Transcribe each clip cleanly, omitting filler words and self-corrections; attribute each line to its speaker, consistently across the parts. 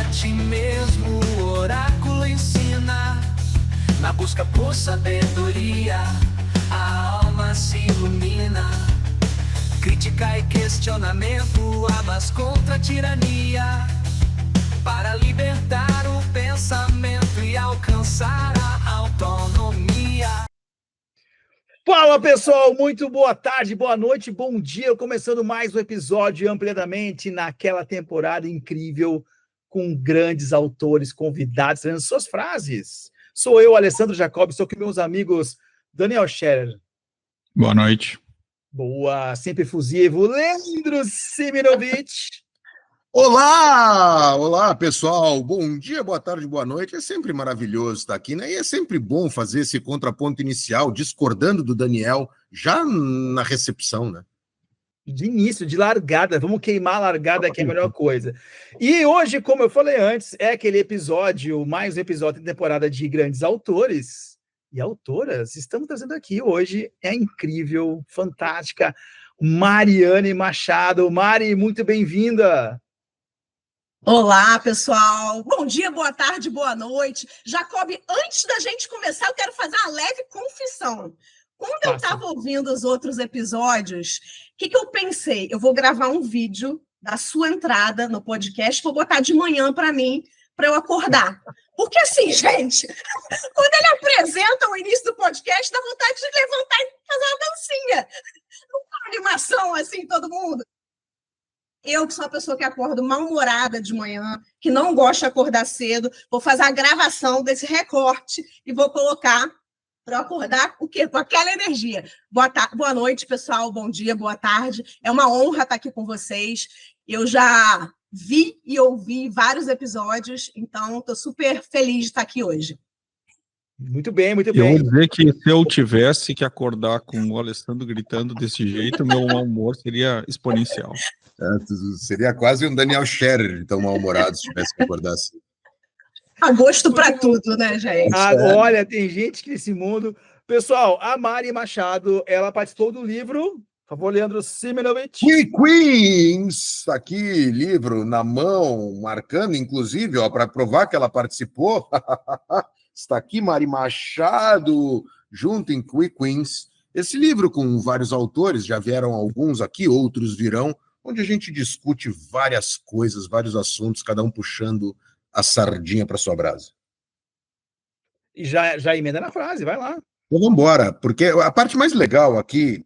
Speaker 1: a ti mesmo, o oráculo ensina. Na busca por sabedoria, a alma se ilumina. Crítica e questionamento, armas contra a tirania, para libertar o pensamento e alcançar a autonomia.
Speaker 2: Fala, pessoal, muito boa tarde, boa noite, bom dia, começando mais um episódio Ampliadamente, naquela temporada incrível, com grandes autores convidados, trazendo suas frases. Sou eu, Alessandro Jacob, estou com meus amigos Daniel Scherer.
Speaker 3: Boa noite.
Speaker 2: Boa, sempre efusivo, Leandro Simirovic.
Speaker 4: Olá! Olá, pessoal! Bom dia, boa tarde, boa noite. É sempre maravilhoso estar aqui, né? E é sempre bom fazer esse contraponto inicial, discordando do Daniel, já na recepção, né?
Speaker 2: De início, de largada, vamos queimar a largada, que é a melhor coisa. E hoje, como eu falei antes, é aquele episódio, mais um episódio da temporada de grandes autores e autoras. Estamos trazendo aqui hoje, é incrível, fantástica, Mariane Machado. Mari, muito bem-vinda!
Speaker 5: Olá, pessoal. Bom dia, boa tarde, boa noite. Jacob, antes da gente começar, eu quero fazer uma leve confissão. Quando eu estava ouvindo os outros episódios, o que eu pensei? Eu vou gravar um vídeo da sua entrada no podcast, vou botar de manhã para mim, para eu acordar. Porque assim, gente, quando ele apresenta o início do podcast, dá vontade de levantar e fazer uma dancinha. Uma animação assim, todo mundo. Eu, que sou uma pessoa que acordo mal-humorada de manhã, que não gosta de acordar cedo, vou fazer a gravação desse recorte e vou colocar para acordar o quê? Com aquela energia. Boa noite, pessoal. Bom dia, boa tarde. É uma honra estar aqui com vocês. Eu já vi e ouvi vários episódios, então estou super feliz de estar aqui hoje.
Speaker 2: Muito bem, muito bem.
Speaker 3: Eu vou dizer que se eu tivesse que acordar com o Alessandro gritando desse jeito, meu mau humor seria exponencial.
Speaker 4: Seria quase um Daniel Scherer, então mal-humorado, se tivesse que acordar assim.
Speaker 5: Há gosto para tudo, né, gente?
Speaker 2: Olha, tem gente que nesse mundo... Pessoal, a Mari Machado, ela participou do livro... Por favor, Leandro Simirovic.
Speaker 4: Queens, tá aqui, livro na mão, marcando, inclusive, para provar que ela participou. Está aqui Mari Machado, junto em Queens. Esse livro com vários autores, já vieram alguns aqui, outros virão, onde a gente discute várias coisas, vários assuntos, cada um puxando a sardinha para sua brasa.
Speaker 2: E já emenda na frase, vai lá.
Speaker 4: Então vamos embora, porque a parte mais legal aqui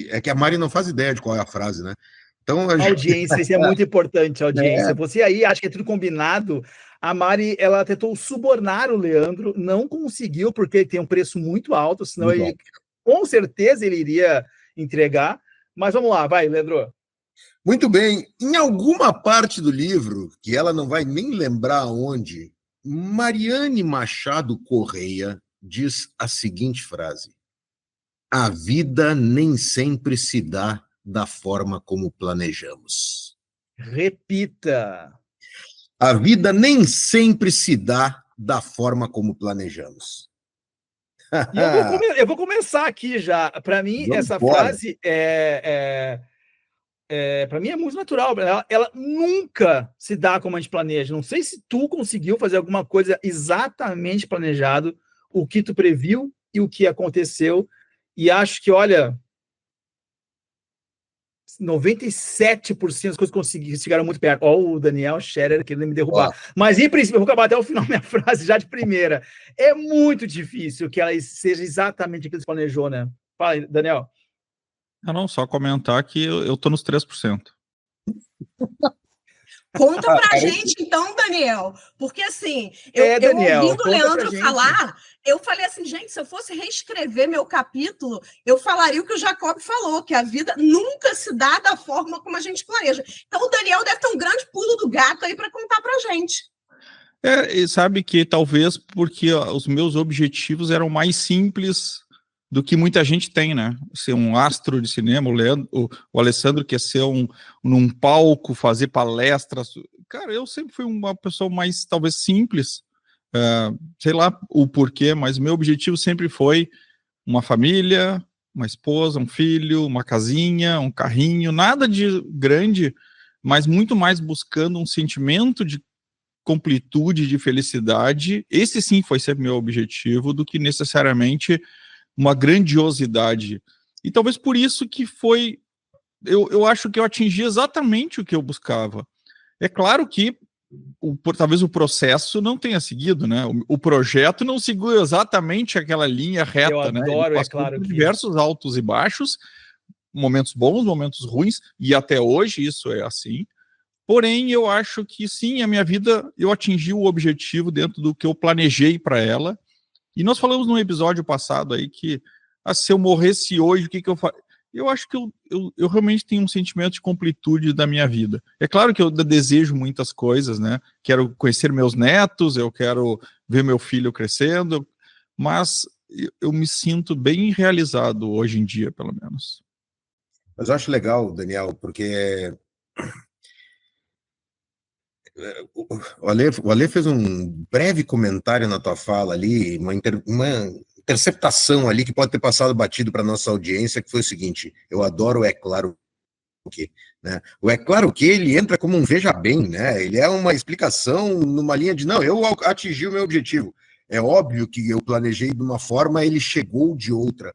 Speaker 4: é que a Mari não faz ideia de qual é a frase, né? Então,
Speaker 2: Audiência, isso é muito importante, audiência. Você aí acha que é tudo combinado. A Mari, ela tentou subornar o Leandro, não conseguiu, porque ele tem um preço muito alto, senão
Speaker 4: muito
Speaker 2: ele,
Speaker 4: alto.
Speaker 2: Com certeza, ele iria entregar. Mas vamos lá, vai, Leandro.
Speaker 4: Muito bem. Em alguma parte do livro, que ela não vai nem lembrar onde, Mariane Machado Correia diz a seguinte frase: a vida nem sempre se dá da forma como planejamos.
Speaker 2: Repita.
Speaker 4: A vida nem sempre se dá da forma como planejamos.
Speaker 2: E eu vou começar aqui já. Para mim, essa frase para mim é muito natural. Ela nunca se dá como a gente planeja. Não sei se tu conseguiu fazer alguma coisa exatamente planejado, o que tu previu e o que aconteceu. E acho que, olha, 97% das coisas chegaram muito perto. Ó, o Daniel Scherer querendo me derrubar. Mas, em princípio, eu vou acabar até o final minha frase já de primeira. É muito difícil que ela seja exatamente aquilo que você planejou, né? Fala aí, Daniel.
Speaker 3: Não, só comentar que eu tô nos 3%.
Speaker 5: Conta pra gente, então, Daniel. Porque, assim,
Speaker 2: Daniel,
Speaker 5: ouvindo o Leandro falar, eu falei assim, gente, se eu fosse reescrever meu capítulo, eu falaria o que o Jacob falou, que a vida nunca se dá da forma como a gente planeja. Então, o Daniel deve ter um grande pulo do gato aí para contar pra gente.
Speaker 3: E sabe que talvez porque os meus objetivos eram mais simples do que muita gente tem, né? Ser um astro de cinema, o Alessandro quer ser num palco, fazer palestras. Cara, eu sempre fui uma pessoa mais, talvez, simples. Sei lá o porquê, mas meu objetivo sempre foi uma família, uma esposa, um filho, uma casinha, um carrinho, nada de grande, mas muito mais buscando um sentimento de completude, de felicidade, esse sim foi sempre meu objetivo, do que necessariamente uma grandiosidade. E talvez por isso que foi... Eu acho que eu atingi exatamente o que eu buscava. É claro que talvez o processo não tenha seguido, né? O projeto não seguiu exatamente aquela linha reta,
Speaker 2: Eu
Speaker 3: né?
Speaker 2: adoro,
Speaker 3: Ele
Speaker 2: é claro
Speaker 3: por
Speaker 2: que...
Speaker 3: diversos altos e baixos, momentos bons, momentos ruins, e até hoje isso é assim. Porém, eu acho que sim, a minha vida, eu atingi o objetivo dentro do que eu planejei para ela. E nós falamos num episódio passado aí que se eu morresse hoje, o que eu faria? Eu acho que eu realmente tenho um sentimento de completude da minha vida. É claro que eu desejo muitas coisas, né? Quero conhecer meus netos, eu quero ver meu filho crescendo, mas eu me sinto bem realizado hoje em dia, pelo menos.
Speaker 4: Mas eu acho legal, Daniel, porque o Ale fez um breve comentário na tua fala ali, uma interceptação ali que pode ter passado batido para nossa audiência, que foi o seguinte: eu adoro o É Claro Que, né? O É Claro Que ele entra como um veja bem, né? Ele é uma explicação numa linha de não, eu atingi o meu objetivo. É óbvio que eu planejei de uma forma, ele chegou de outra.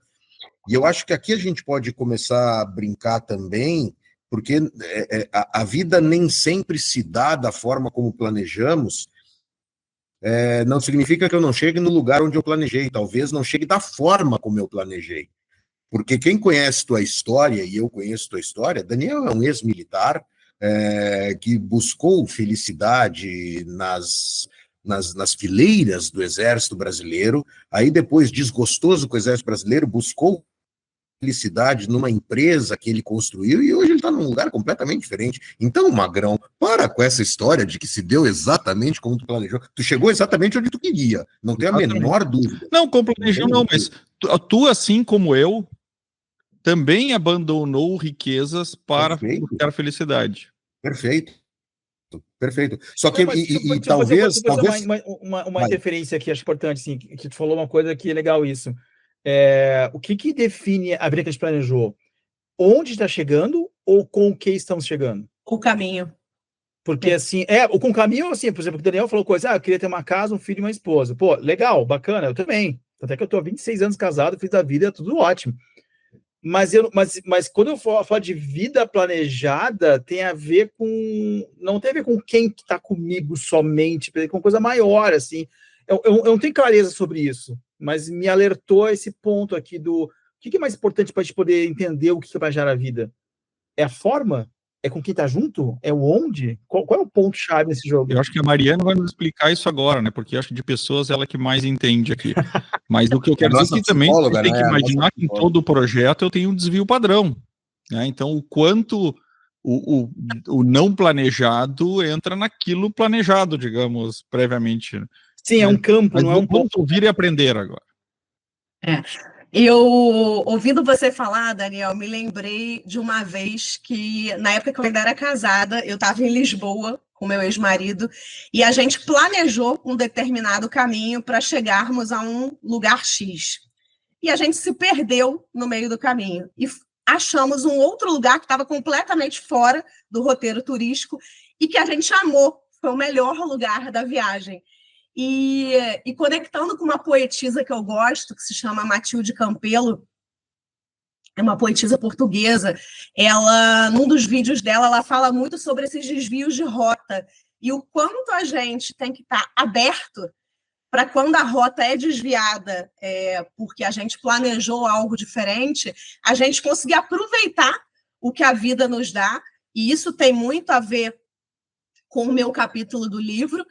Speaker 4: E eu acho que aqui a gente pode começar a brincar também, porque a vida nem sempre se dá da forma como planejamos. Não significa que eu não chegue no lugar onde eu planejei, talvez não chegue da forma como eu planejei. Porque quem conhece tua história, e eu conheço tua história, Daniel é um ex-militar que buscou felicidade nas fileiras do Exército Brasileiro, aí depois, desgostoso com o Exército Brasileiro, buscou felicidade numa empresa que ele construiu e hoje ele está num lugar completamente diferente. Então, Magrão, para com essa história de que se deu exatamente como tu planejou. Tu chegou exatamente onde tu queria, não tenho a menor dúvida.
Speaker 3: Não, como planejou não, mas tu, assim como eu, também abandonou riquezas para buscar felicidade.
Speaker 4: Perfeito. Perfeito. Só que,
Speaker 2: Não, mas
Speaker 4: talvez...
Speaker 2: uma interferência aqui, acho importante, assim, que tu falou uma coisa que é legal isso. O que define a vida que a gente planejou? Onde está chegando ou com o que estamos chegando?
Speaker 5: O caminho.
Speaker 2: Porque, assim, com o caminho, assim, por exemplo, o Daniel falou coisa, eu queria ter uma casa, um filho e uma esposa. Pô, legal, bacana, eu também. Até que eu tô há 26 anos casado, fiz da vida, tudo ótimo. Mas quando eu falo de vida planejada, tem a ver com... Não tem a ver com quem está comigo somente, com coisa maior, assim. Eu não tenho clareza sobre isso, mas me alertou a esse ponto aqui do... O que é mais importante para a gente poder entender o que é planejar a vida? É a forma? É com quem está junto? É o onde? Qual é o ponto-chave nesse jogo?
Speaker 3: Eu acho que a Mariana vai nos explicar isso agora, né? Porque eu acho que de pessoas ela que mais entende aqui. Mas o que eu quero dizer é que também você tem que imaginar que em todo o projeto eu tenho um desvio padrão. Né? Então, o quanto o não planejado entra naquilo planejado, digamos, previamente.
Speaker 2: Sim, é um campo,
Speaker 3: mas
Speaker 2: não é um ponto.
Speaker 3: Vamos ouvir e aprender agora.
Speaker 5: Eu, ouvindo você falar, Daniel, me lembrei de uma vez que, na época que eu ainda era casada, eu estava em Lisboa com meu ex-marido e a gente planejou um determinado caminho para chegarmos a um lugar X. E a gente se perdeu no meio do caminho e achamos um outro lugar que estava completamente fora do roteiro turístico e que a gente amou, foi o melhor lugar da viagem. E conectando com uma poetisa que eu gosto, que se chama Matilde Campelo, é uma poetisa portuguesa, ela, num dos vídeos dela, ela fala muito sobre esses desvios de rota e o quanto a gente tem que estar aberto para quando a rota é desviada, porque a gente planejou algo diferente, a gente conseguir aproveitar o que a vida nos dá, e isso tem muito a ver com o meu capítulo do livro,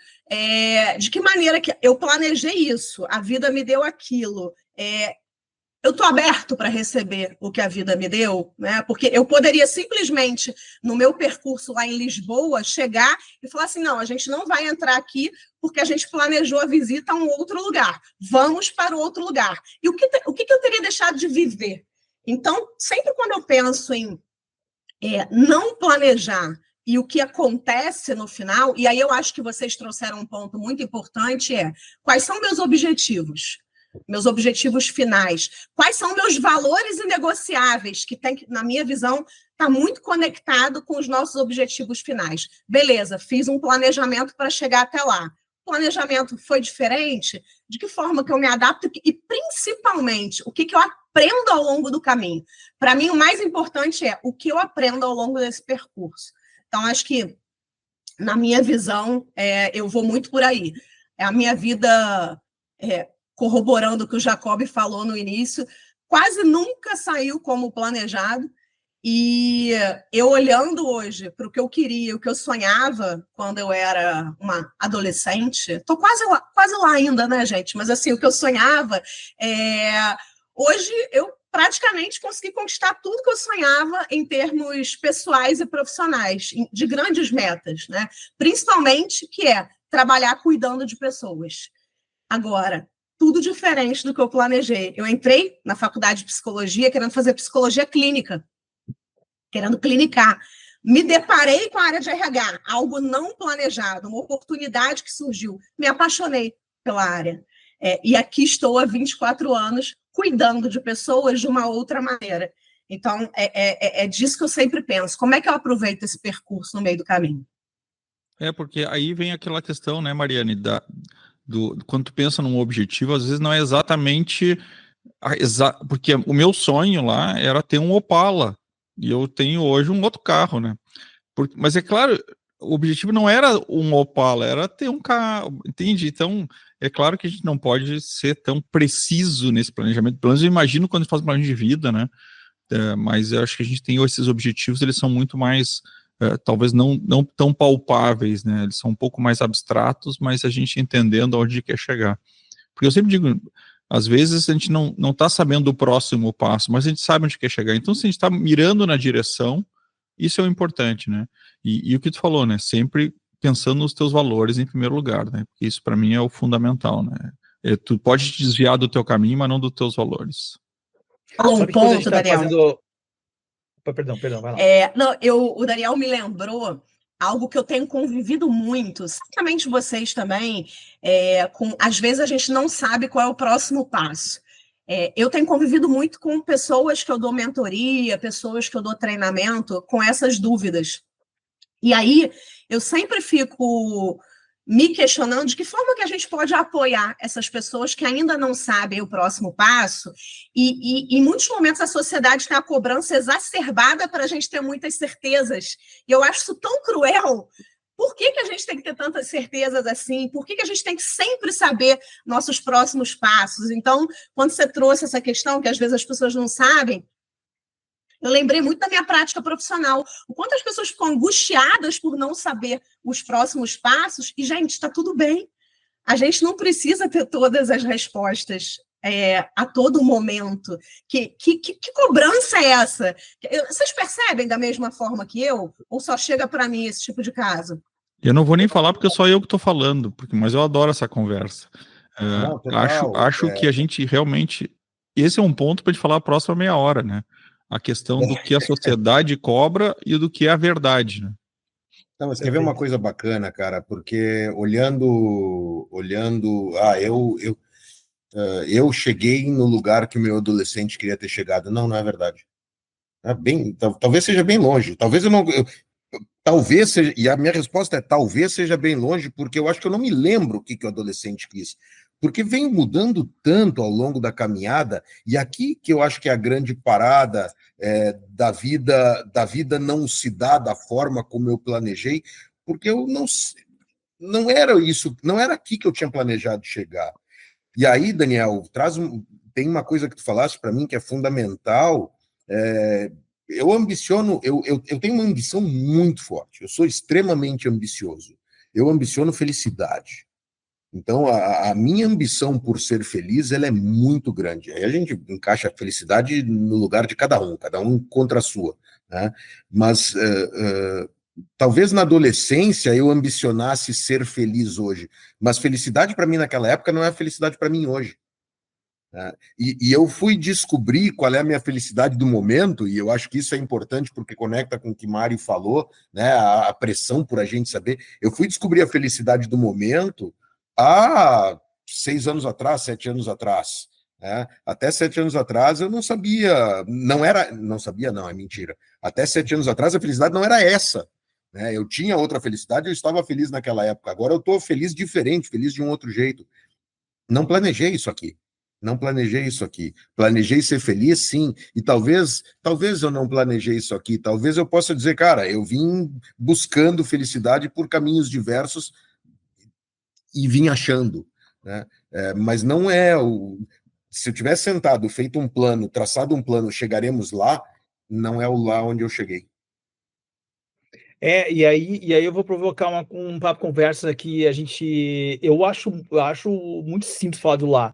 Speaker 5: de que maneira que eu planejei isso, a vida me deu aquilo, eu estou aberto para receber o que a vida me deu, né? Porque eu poderia simplesmente, no meu percurso lá em Lisboa, chegar e falar assim, não, a gente não vai entrar aqui porque a gente planejou a visita a um outro lugar, vamos para o outro lugar. E o que eu teria deixado de viver? Então, sempre quando eu penso em não planejar e o que acontece no final, e aí eu acho que vocês trouxeram um ponto muito importante, quais são meus objetivos? meus objetivos finais, quais são meus valores inegociáveis, que tem, na minha visão, está muito conectado com os nossos objetivos finais. Beleza, fiz um planejamento para chegar até lá. O planejamento foi diferente? De que forma que eu me adapto? E, principalmente, o que eu aprendo ao longo do caminho? Para mim, o mais importante é o que eu aprendo ao longo desse percurso. Então, acho que, na minha visão, eu vou muito por aí. A minha vida, corroborando o que o Jacob falou no início, quase nunca saiu como planejado. E eu olhando hoje para o que eu queria, o que eu sonhava quando eu era uma adolescente, estou quase lá ainda, né, gente? Mas assim, o que eu sonhava, hoje eu praticamente consegui conquistar tudo que eu sonhava em termos pessoais e profissionais, de grandes metas, né? Principalmente que é trabalhar cuidando de pessoas. Agora, tudo diferente do que eu planejei. Eu entrei na faculdade de psicologia querendo fazer psicologia clínica, querendo clinicar. Me deparei com a área de RH, algo não planejado, uma oportunidade que surgiu. Me apaixonei pela área. E aqui estou há 24 anos cuidando de pessoas de uma outra maneira. Então, é disso que eu sempre penso. Como é que eu aproveito esse percurso no meio do caminho?
Speaker 3: Porque aí vem aquela questão, né, Mariane, quando tu pensa num objetivo, às vezes não é exatamente... Porque o meu sonho lá era ter um Opala, e eu tenho hoje um outro carro, né? Mas é claro, o objetivo não era um Opala, era ter um carro, entende? Então, é claro que a gente não pode ser tão preciso nesse planejamento. Pelo menos eu imagino quando a gente faz um planejamento de vida, né? Mas eu acho que a gente tem esses objetivos, eles são muito mais, talvez não tão palpáveis, né? Eles são um pouco mais abstratos, mas a gente entendendo aonde quer chegar. Porque eu sempre digo, às vezes a gente não está sabendo o próximo passo, mas a gente sabe onde quer chegar. Então, se a gente está mirando na direção, isso é o importante, né? E o que tu falou, né? Sempre pensando nos teus valores em primeiro lugar, né? Porque isso para mim é o fundamental, né? Tu pode te desviar do teu caminho, mas não dos teus valores.
Speaker 5: Um ponto, Daniel.
Speaker 2: Perdão, vai lá.
Speaker 5: O Daniel me lembrou algo que eu tenho convivido muito, certamente vocês também, às vezes a gente não sabe qual é o próximo passo. Eu tenho convivido muito com pessoas que eu dou mentoria, pessoas que eu dou treinamento, com essas dúvidas. E aí, eu sempre fico me questionando de que forma que a gente pode apoiar essas pessoas que ainda não sabem o próximo passo, e em muitos momentos a sociedade tem a cobrança exacerbada para a gente ter muitas certezas, e eu acho isso tão cruel. Por que a gente tem que ter tantas certezas assim? Por que a gente tem que sempre saber nossos próximos passos? Então, quando você trouxe essa questão, que às vezes as pessoas não sabem, eu lembrei muito da minha prática profissional. O quanto as pessoas ficam angustiadas por não saber os próximos passos. E, gente, está tudo bem. A gente não precisa ter todas as respostas a todo momento. Que cobrança é essa? Vocês percebem da mesma forma que eu? Ou só chega para mim esse tipo de caso?
Speaker 3: Eu não vou nem falar porque só eu que estou falando, mas eu adoro essa conversa. Acho que a gente realmente... Esse é um ponto para a gente falar a próxima meia hora, né? A questão do que a sociedade cobra e do que é a verdade, né?
Speaker 4: Não, mas quer ver uma coisa bacana, cara? Porque olhando, eu cheguei no lugar que o meu adolescente queria ter chegado. Não é verdade. Talvez seja bem longe. Talvez seja, e a minha resposta é talvez seja bem longe, porque eu acho que eu não me lembro o que o adolescente quis. Porque vem mudando tanto ao longo da caminhada, e aqui que eu acho que é a grande parada da vida não se dá da forma como eu planejei, porque eu não era isso, não era aqui que eu tinha planejado chegar. E aí, Daniel, tem uma coisa que tu falaste para mim que é fundamental. Eu ambiciono, eu tenho uma ambição muito forte, eu sou extremamente ambicioso, eu ambiciono felicidade. Então, a minha ambição por ser feliz, ela é muito grande. Aí a gente encaixa a felicidade no lugar de cada um contra a sua, né? Mas talvez na adolescência eu ambicionasse ser feliz hoje, mas felicidade para mim naquela época não é felicidade para mim hoje. Né? E eu fui descobrir qual é a minha felicidade do momento, e eu acho que isso é importante porque conecta com o que Mário falou, né? A pressão por a gente saber. Eu fui descobrir a felicidade do momento há 6 anos atrás, 7 anos atrás. Né? Até 7 anos atrás eu não sabia, não sabia não, é mentira. Até 7 anos atrás a felicidade não era essa. Né? Eu tinha outra felicidade, eu estava feliz naquela época. Agora eu estou feliz diferente, feliz de um outro jeito. Não planejei isso aqui. Não planejei isso aqui. Planejei ser feliz, sim. E talvez eu não planejei isso aqui. Talvez eu possa dizer, cara, eu vim buscando felicidade por caminhos diversos e vim achando. Né? Mas não é o... Se eu tivesse sentado, feito um plano, traçado um plano, chegaremos lá, não é o lá onde eu cheguei.
Speaker 2: E aí eu vou provocar um papo conversa que eu acho muito simples falar do lá.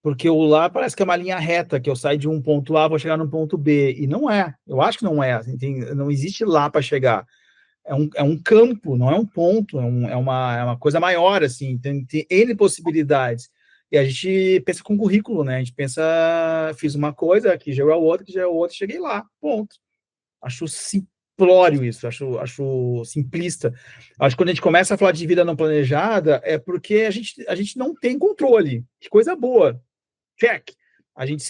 Speaker 2: Porque o lá parece que é uma linha reta, que eu saio de um ponto A, vou chegar no ponto B. E não é. Eu acho que não é. Não existe lá para chegar. É um campo, não é um ponto. É uma coisa maior, assim. Tem N possibilidades. E a gente pensa com currículo, né? A gente pensa, fiz uma coisa, que gerou a outra, que gerou a outra, cheguei lá. Ponto. Acho simplório isso. Acho simplista. Acho que quando a gente começa a falar de vida não planejada, é porque a gente não tem controle. Que coisa boa. Check. A gente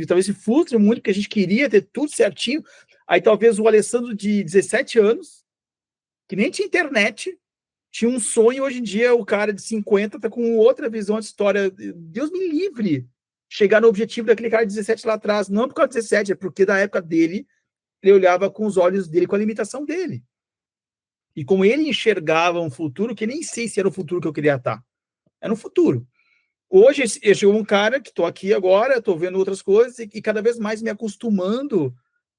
Speaker 2: talvez se frustre muito porque a gente queria ter tudo certinho. Aí talvez o Alessandro de 17 anos, que nem tinha internet, tinha um sonho. Hoje em dia o cara de 50 está com outra visão de história. Deus me livre chegar no objetivo daquele cara de 17 lá atrás. Não por causa de 17, é porque da época dele ele olhava com os olhos dele, com a limitação dele. E como ele enxergava um futuro que nem sei se era o futuro que eu queria estar. Era um futuro. Hoje, eu chegou um cara que estou aqui agora, estou vendo outras coisas e cada vez mais me acostumando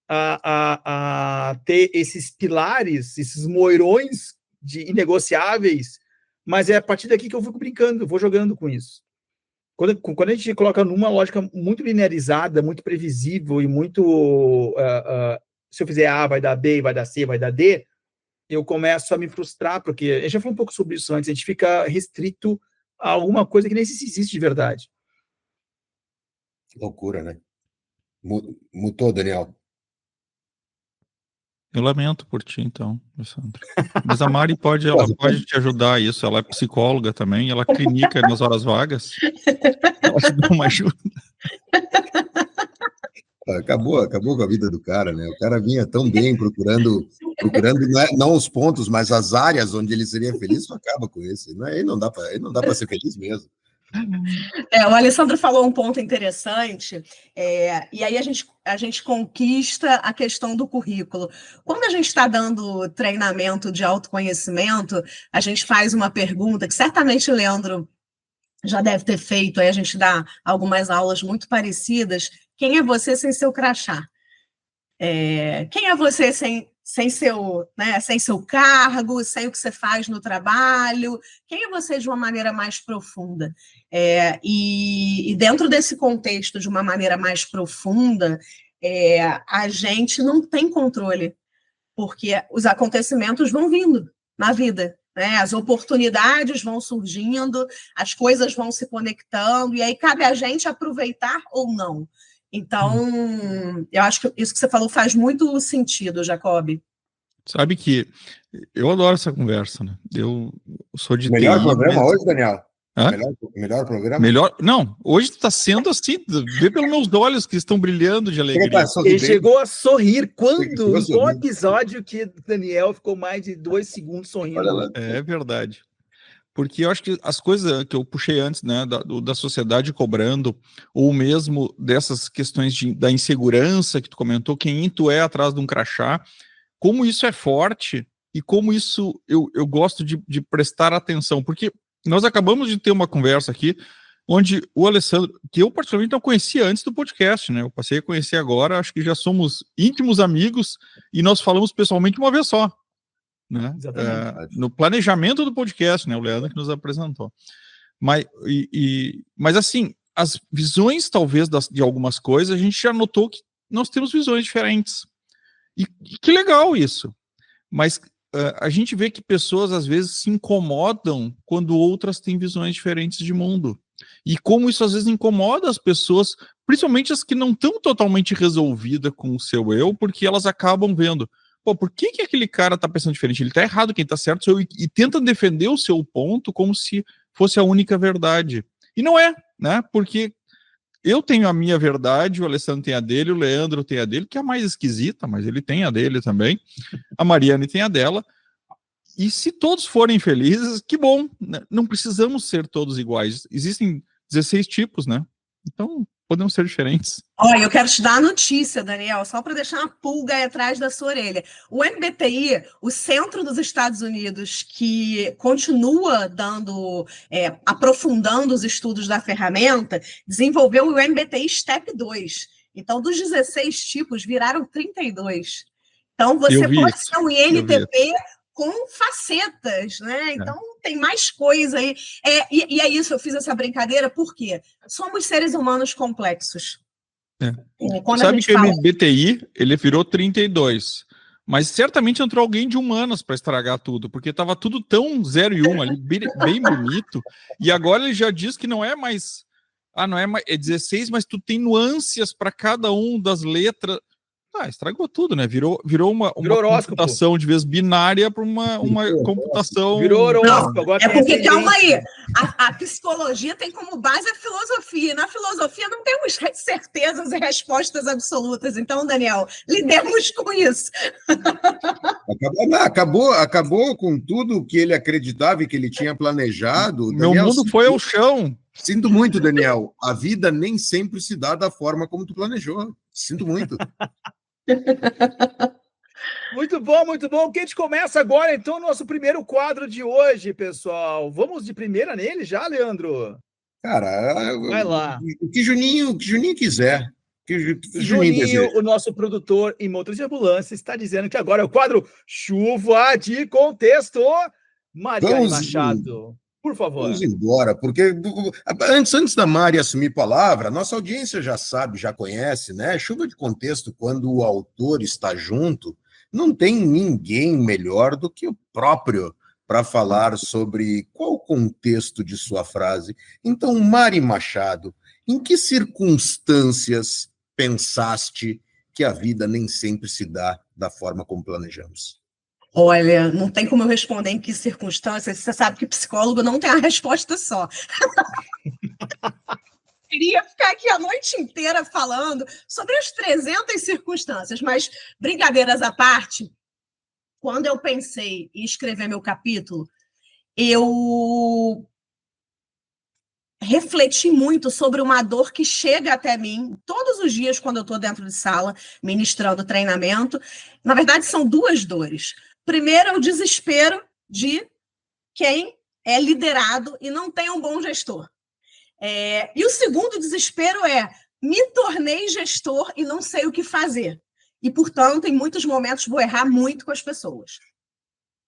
Speaker 2: a ter esses pilares, esses moirões inegociáveis, mas é a partir daqui que eu fico brincando, vou jogando com isso. Quando a gente coloca numa lógica muito linearizada, muito previsível e muito... se eu fizer A, vai dar B, vai dar C, vai dar D, eu começo a me frustrar, porque a gente já falou um pouco sobre isso antes, a gente fica restrito a alguma coisa que nem existe de verdade.
Speaker 4: Loucura, né? Mutou, Daniel?
Speaker 3: Eu lamento por ti, então, Alessandro. Mas a Mari pode te ajudar a isso. Ela é psicóloga também, ela clinica nas horas vagas. Ela te dá uma ajuda.
Speaker 4: Acabou com a vida do cara, né? O cara vinha tão bem procurando não os pontos, mas as áreas onde ele seria feliz, só acaba com isso. Aí não dá para ser feliz mesmo.
Speaker 5: O Alessandro falou um ponto interessante, e aí a gente conquista a questão do currículo. Quando a gente está dando treinamento de autoconhecimento, a gente faz uma pergunta que certamente o Leandro já deve ter feito, aí a gente dá algumas aulas muito parecidas. Quem é você sem seu crachá? Quem é você sem seu cargo, sem o que você faz no trabalho? Quem é você de uma maneira mais profunda? E dentro desse contexto, de uma maneira mais profunda, a gente não tem controle, porque os acontecimentos vão vindo na vida. As oportunidades vão surgindo, as coisas vão se conectando, e aí cabe a gente aproveitar ou não. Então, eu acho que isso que você falou faz muito sentido, Jacob.
Speaker 3: Sabe que eu adoro essa conversa, né? Eu sou de
Speaker 4: Melhor
Speaker 3: TI,
Speaker 4: programa hoje, Daniel?
Speaker 3: Melhor programa? Não, hoje está sendo assim, vê pelos meus olhos que estão brilhando de alegria.
Speaker 2: Ele chegou a sorrir quando, no episódio que o Daniel ficou mais de 2 segundos sorrindo.
Speaker 3: É verdade. Porque eu acho que as coisas que eu puxei antes, né, da sociedade cobrando, ou mesmo dessas questões da insegurança que tu comentou, quem tu é atrás de um crachá, como isso é forte e como isso eu gosto de prestar atenção, porque nós acabamos de ter uma conversa aqui onde o Alessandro, que eu particularmente não conhecia antes do podcast, né, eu passei a conhecer agora, acho que já somos íntimos amigos e nós falamos pessoalmente uma vez só. Né? No planejamento do podcast, né? O Leandro que nos apresentou. Mas assim, as visões talvez de algumas coisas, a gente já notou que nós temos visões diferentes. E que legal isso. Mas a gente vê que pessoas às vezes se incomodam quando outras têm visões diferentes de mundo. E como isso às vezes incomoda as pessoas, principalmente as que não estão totalmente resolvidas com o seu eu, porque elas acabam vendo, por que aquele cara tá pensando diferente? Ele tá errado, quem tá certo sou eu, e tenta defender o seu ponto como se fosse a única verdade. E não é, né? Porque eu tenho a minha verdade, o Alessandro tem a dele, o Leandro tem a dele, que é a mais esquisita, mas ele tem a dele também. A Mariane tem a dela. E se todos forem felizes, que bom, né? Não precisamos ser todos iguais. Existem 16 tipos, né? Então, podemos ser diferentes.
Speaker 5: Olha, eu quero te dar a notícia, Daniel, só para deixar uma pulga aí atrás da sua orelha. O MBTI, o centro dos Estados Unidos, que continua aprofundando os estudos da ferramenta, desenvolveu o MBTI Step 2. Então, dos 16 tipos, viraram 32. Então, você pode ser um INTP com facetas, né? Então, tem mais coisa aí. E é isso, eu fiz essa brincadeira, porque somos seres humanos complexos.
Speaker 3: Sabe que o MBTI, ele virou 32, mas certamente entrou alguém de humanas para estragar tudo, porque estava tudo tão 0 e 1 ali, bem bonito, e agora ele já diz que não é mais, é 16, mas tu tem nuances para cada um das letras. Estragou tudo, né? Virou uma computação de vez binária para uma computação...
Speaker 2: Virou horóscopo.
Speaker 5: Agora porque, calma aí, a psicologia tem como base a filosofia. Na filosofia não temos certezas e respostas absolutas. Então, Daniel, lidemos com isso.
Speaker 4: Acabou com tudo que ele acreditava e que ele tinha planejado.
Speaker 3: Meu mundo foi ao chão.
Speaker 4: Sinto muito, Daniel. A vida nem sempre se dá da forma como tu planejou. Sinto muito.
Speaker 2: Muito bom, muito bom. Que a gente começa agora, então, o nosso primeiro quadro de hoje, pessoal. Vamos de primeira nele já, Leandro?
Speaker 4: Cara,
Speaker 2: vai lá.
Speaker 4: O que Juninho quiser.
Speaker 2: Juninho, o nosso produtor em motorista de ambulância, está dizendo que agora é o quadro Chuva de Contexto. Mariane Machado, por favor.
Speaker 4: Vamos embora, porque antes da Mari assumir palavra, nossa audiência já sabe, já conhece, né? Chuva de contexto, quando o autor está junto, não tem ninguém melhor do que o próprio para falar sobre qual o contexto de sua frase. Então, Mari Machado, em que circunstâncias pensaste que a vida nem sempre se dá da forma como planejamos?
Speaker 5: Olha, não tem como eu responder em que circunstâncias. Você sabe que psicólogo não tem a resposta só. Queria ficar aqui a noite inteira falando sobre as 300 circunstâncias, mas, brincadeiras à parte, quando eu pensei em escrever meu capítulo, eu refleti muito sobre uma dor que chega até mim todos os dias quando eu estou dentro de sala, ministrando treinamento. Na verdade, são duas dores. Primeiro é o desespero de quem é liderado e não tem um bom gestor. E o segundo desespero é: me tornei gestor e não sei o que fazer. E, portanto, em muitos momentos vou errar muito com as pessoas.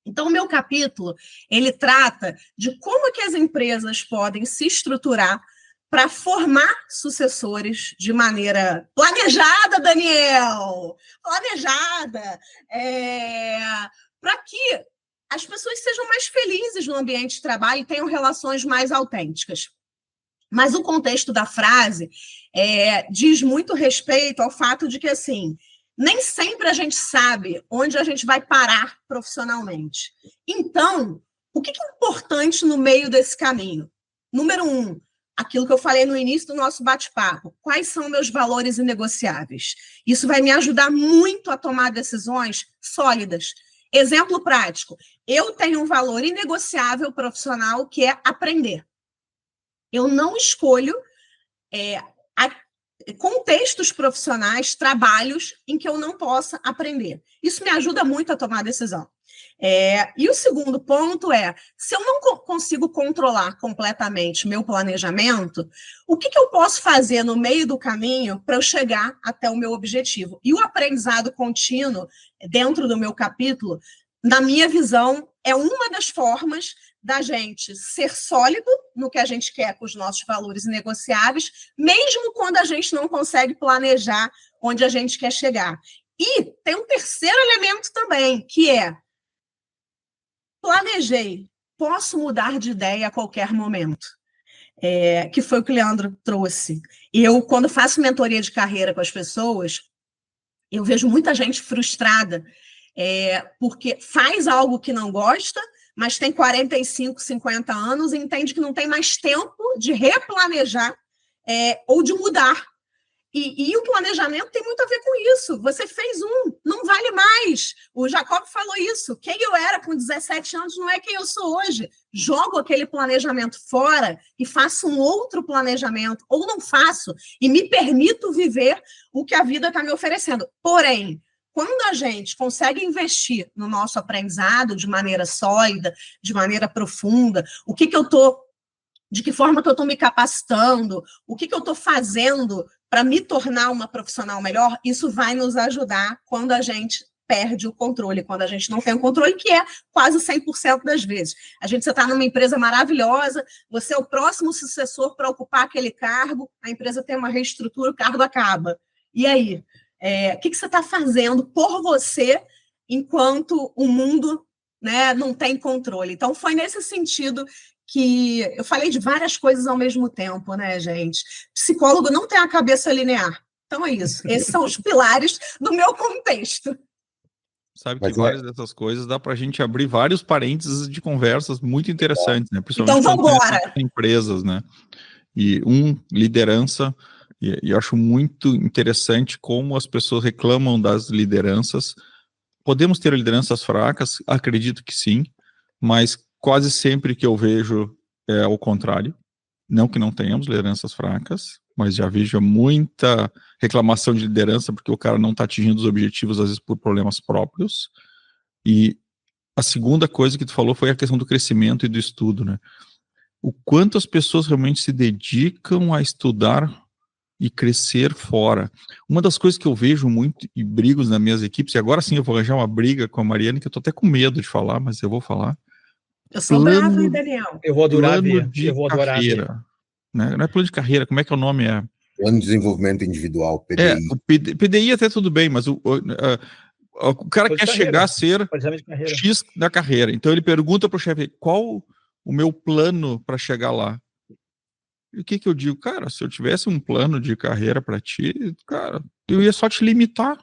Speaker 5: Então, o meu capítulo, ele trata de como que as empresas podem se estruturar para formar sucessores de maneira planejada, Daniel! Planejada! Para que as pessoas sejam mais felizes no ambiente de trabalho e tenham relações mais autênticas. Mas o contexto da frase diz muito respeito ao fato de que, assim, nem sempre a gente sabe onde a gente vai parar profissionalmente. Então, o que é importante no meio desse caminho? Número 1, aquilo que eu falei no início do nosso bate-papo. Quais são meus valores inegociáveis? Isso vai me ajudar muito a tomar decisões sólidas. Exemplo prático, eu tenho um valor inegociável profissional que é aprender. Eu não escolho contextos profissionais, trabalhos em que eu não possa aprender. Isso me ajuda muito a tomar decisão. E o segundo ponto é, se eu não consigo controlar completamente meu planejamento, o que eu posso fazer no meio do caminho para eu chegar até o meu objetivo? E o aprendizado contínuo, dentro do meu capítulo, na minha visão, é uma das formas da gente ser sólido no que a gente quer com os nossos valores inegociáveis, mesmo quando a gente não consegue planejar onde a gente quer chegar. E tem um terceiro elemento também, que é: planejei, posso mudar de ideia a qualquer momento. Que foi o que o Leandro trouxe. Eu, quando faço mentoria de carreira com as pessoas, eu vejo muita gente frustrada, porque faz algo que não gosta, mas tem 45, 50 anos e entende que não tem mais tempo de replanejar ou de mudar. E o planejamento tem muito a ver com isso. Você fez não vale mais. O Jacob falou isso. Quem eu era com 17 anos não é quem eu sou hoje. Jogo aquele planejamento fora e faço um outro planejamento, ou não faço, e me permito viver o que a vida está me oferecendo. Porém, quando a gente consegue investir no nosso aprendizado de maneira sólida, de maneira profunda, de que forma que eu estou me capacitando, o que eu estou fazendo para me tornar uma profissional melhor, isso vai nos ajudar quando a gente perde o controle, quando a gente não tem o controle, que é quase 100% das vezes. Você está numa empresa maravilhosa, você é o próximo sucessor para ocupar aquele cargo, a empresa tem uma reestrutura, o cargo acaba. E aí? O que você está fazendo por você enquanto o mundo, né, não tem controle? Então, foi nesse sentido que eu falei de várias coisas ao mesmo tempo, né, gente? Psicólogo não tem a cabeça linear. Então é isso. Esses são os pilares do meu contexto.
Speaker 3: Sabe que várias dessas coisas dá para a gente abrir vários parênteses de conversas muito interessantes, né? Principalmente
Speaker 5: então vamos embora.
Speaker 3: Empresas, né? E liderança. E eu acho muito interessante como as pessoas reclamam das lideranças. Podemos ter lideranças fracas? Acredito que sim, mas quase sempre que eu vejo é o contrário. Não que não tenhamos lideranças fracas, mas já vejo muita reclamação de liderança porque o cara não está atingindo os objetivos, às vezes por problemas próprios. E a segunda coisa que tu falou foi a questão do crescimento e do estudo, né? O quanto as pessoas realmente se dedicam a estudar e crescer fora. Uma das coisas que eu vejo muito e brigo nas minhas equipes, e agora sim eu vou arranjar uma briga com a Mariana, que eu tô até com medo de falar, mas eu vou falar.
Speaker 5: Eu sou brava, Daniel.
Speaker 2: Eu vou adorar ver.
Speaker 3: Eu vou adorar ver. Né? Não é plano de carreira, como é que é o nome?
Speaker 4: Plano de desenvolvimento individual, PDI.
Speaker 3: O PDI até tudo bem, mas o cara quer chegar a ser X da carreira. Então ele pergunta para o chefe, qual o meu plano para chegar lá? E o que eu digo? Cara, se eu tivesse um plano de carreira para ti, cara, eu ia só te limitar.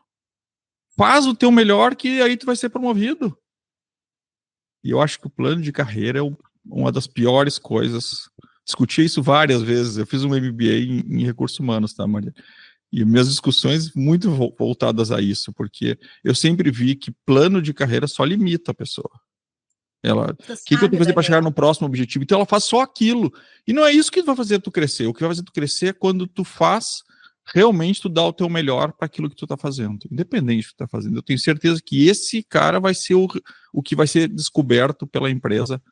Speaker 3: Faz o teu melhor que aí tu vai ser promovido. E eu acho que o plano de carreira é uma das piores coisas. Discuti isso várias vezes. Eu fiz um MBA em recursos humanos, tá, Maria? E minhas discussões muito voltadas a isso, porque eu sempre vi que plano de carreira só limita a pessoa. O que eu tenho que fazer para chegar no próximo objetivo? Então ela faz só aquilo. E não é isso que vai fazer tu crescer. O que vai fazer tu crescer é quando tu faz, realmente tu dá o teu melhor para aquilo que tu tá fazendo. Independente do que tu tá fazendo. Eu tenho certeza que esse cara vai ser o que vai ser descoberto pela empresa,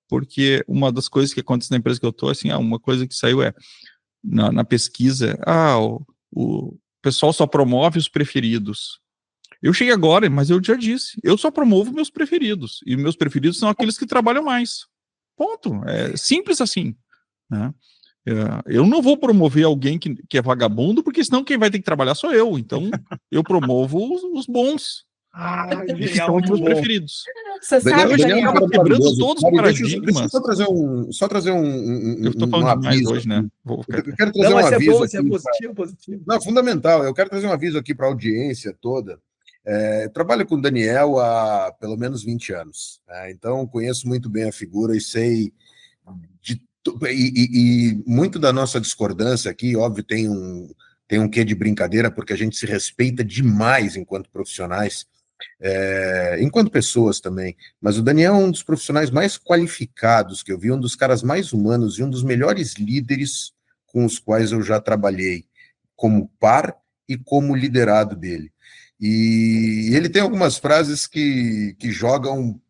Speaker 3: porque uma das coisas que acontece na empresa que eu tô, assim, uma coisa que saiu na pesquisa, o pessoal só promove os preferidos. Eu cheguei agora, mas eu já disse, eu só promovo meus preferidos, e meus preferidos são aqueles que trabalham mais. Ponto. É simples assim, né? Eu não vou promover alguém que é vagabundo, porque senão quem vai ter que trabalhar sou eu. Então, eu promovo os bons. Que são os meus preferidos.
Speaker 5: Você sabe, Daniel,
Speaker 3: acaba quebrando todos os paradigmas.
Speaker 4: Deixa eu só trazer
Speaker 3: eu estou falando demais hoje, né?
Speaker 4: Eu quero trazer um aviso aqui.
Speaker 2: Positivo.
Speaker 4: Não, fundamental. Eu quero trazer um aviso aqui para a audiência toda. Eu trabalho com o Daniel há pelo menos 20 anos. Então, conheço muito bem a figura e sei e muito da nossa discordância aqui, óbvio, tem um quê de brincadeira, porque a gente se respeita demais enquanto profissionais, enquanto pessoas também, mas o Daniel é um dos profissionais mais qualificados que eu vi, um dos caras mais humanos e um dos melhores líderes com os quais eu já trabalhei, como par e como liderado dele. E ele tem algumas frases que jogam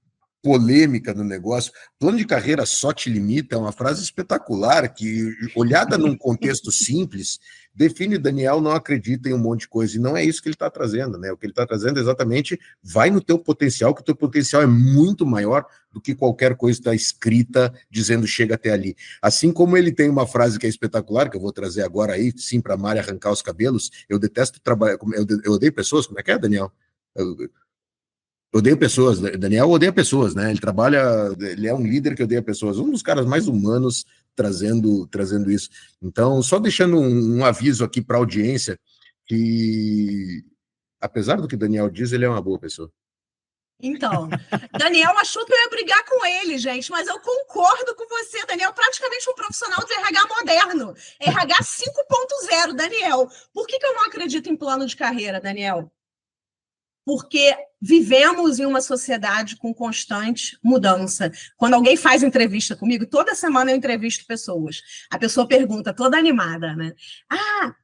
Speaker 4: polêmica no negócio. Plano de carreira só te limita é uma frase espetacular que, olhada num contexto simples, define Daniel não acredita em um monte de coisa, e não é isso que ele está trazendo, né? O que ele está trazendo é exatamente, vai no teu potencial, que o teu potencial é muito maior do que qualquer coisa que está escrita dizendo chega até ali. Assim como ele tem uma frase que é espetacular, que eu vou trazer agora aí, sim, para a Mari arrancar os cabelos, eu detesto trabalhar, eu odeio pessoas, como é que é, Daniel? Eu odeio pessoas, Daniel odeia pessoas, né? Ele é um líder que odeia pessoas, um dos caras mais humanos trazendo isso. Então, só deixando um aviso aqui para a audiência, que apesar do que Daniel diz, ele é uma boa pessoa.
Speaker 5: Então, Daniel achou que eu ia brigar com ele, gente, mas eu concordo com você. Daniel é praticamente um profissional de RH moderno. RH 5.0, Daniel. Por que eu não acredito em plano de carreira, Daniel? Porque vivemos em uma sociedade com constante mudança. Quando alguém faz entrevista comigo, toda semana eu entrevisto pessoas. A pessoa pergunta, toda animada, né?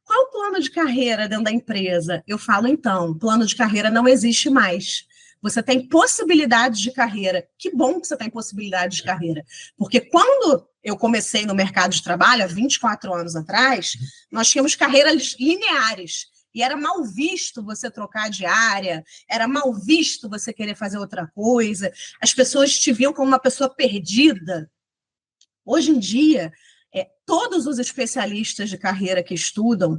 Speaker 5: Qual é o plano de carreira dentro da empresa? Eu falo, então, plano de carreira não existe mais. Você tem possibilidades de carreira. Que bom que você tem possibilidades de carreira. Porque quando eu comecei no mercado de trabalho, há 24 anos atrás, nós tínhamos carreiras lineares. E era mal visto você trocar de área, era mal visto você querer fazer outra coisa. As pessoas te viam como uma pessoa perdida. Hoje em dia, todos os especialistas de carreira que estudam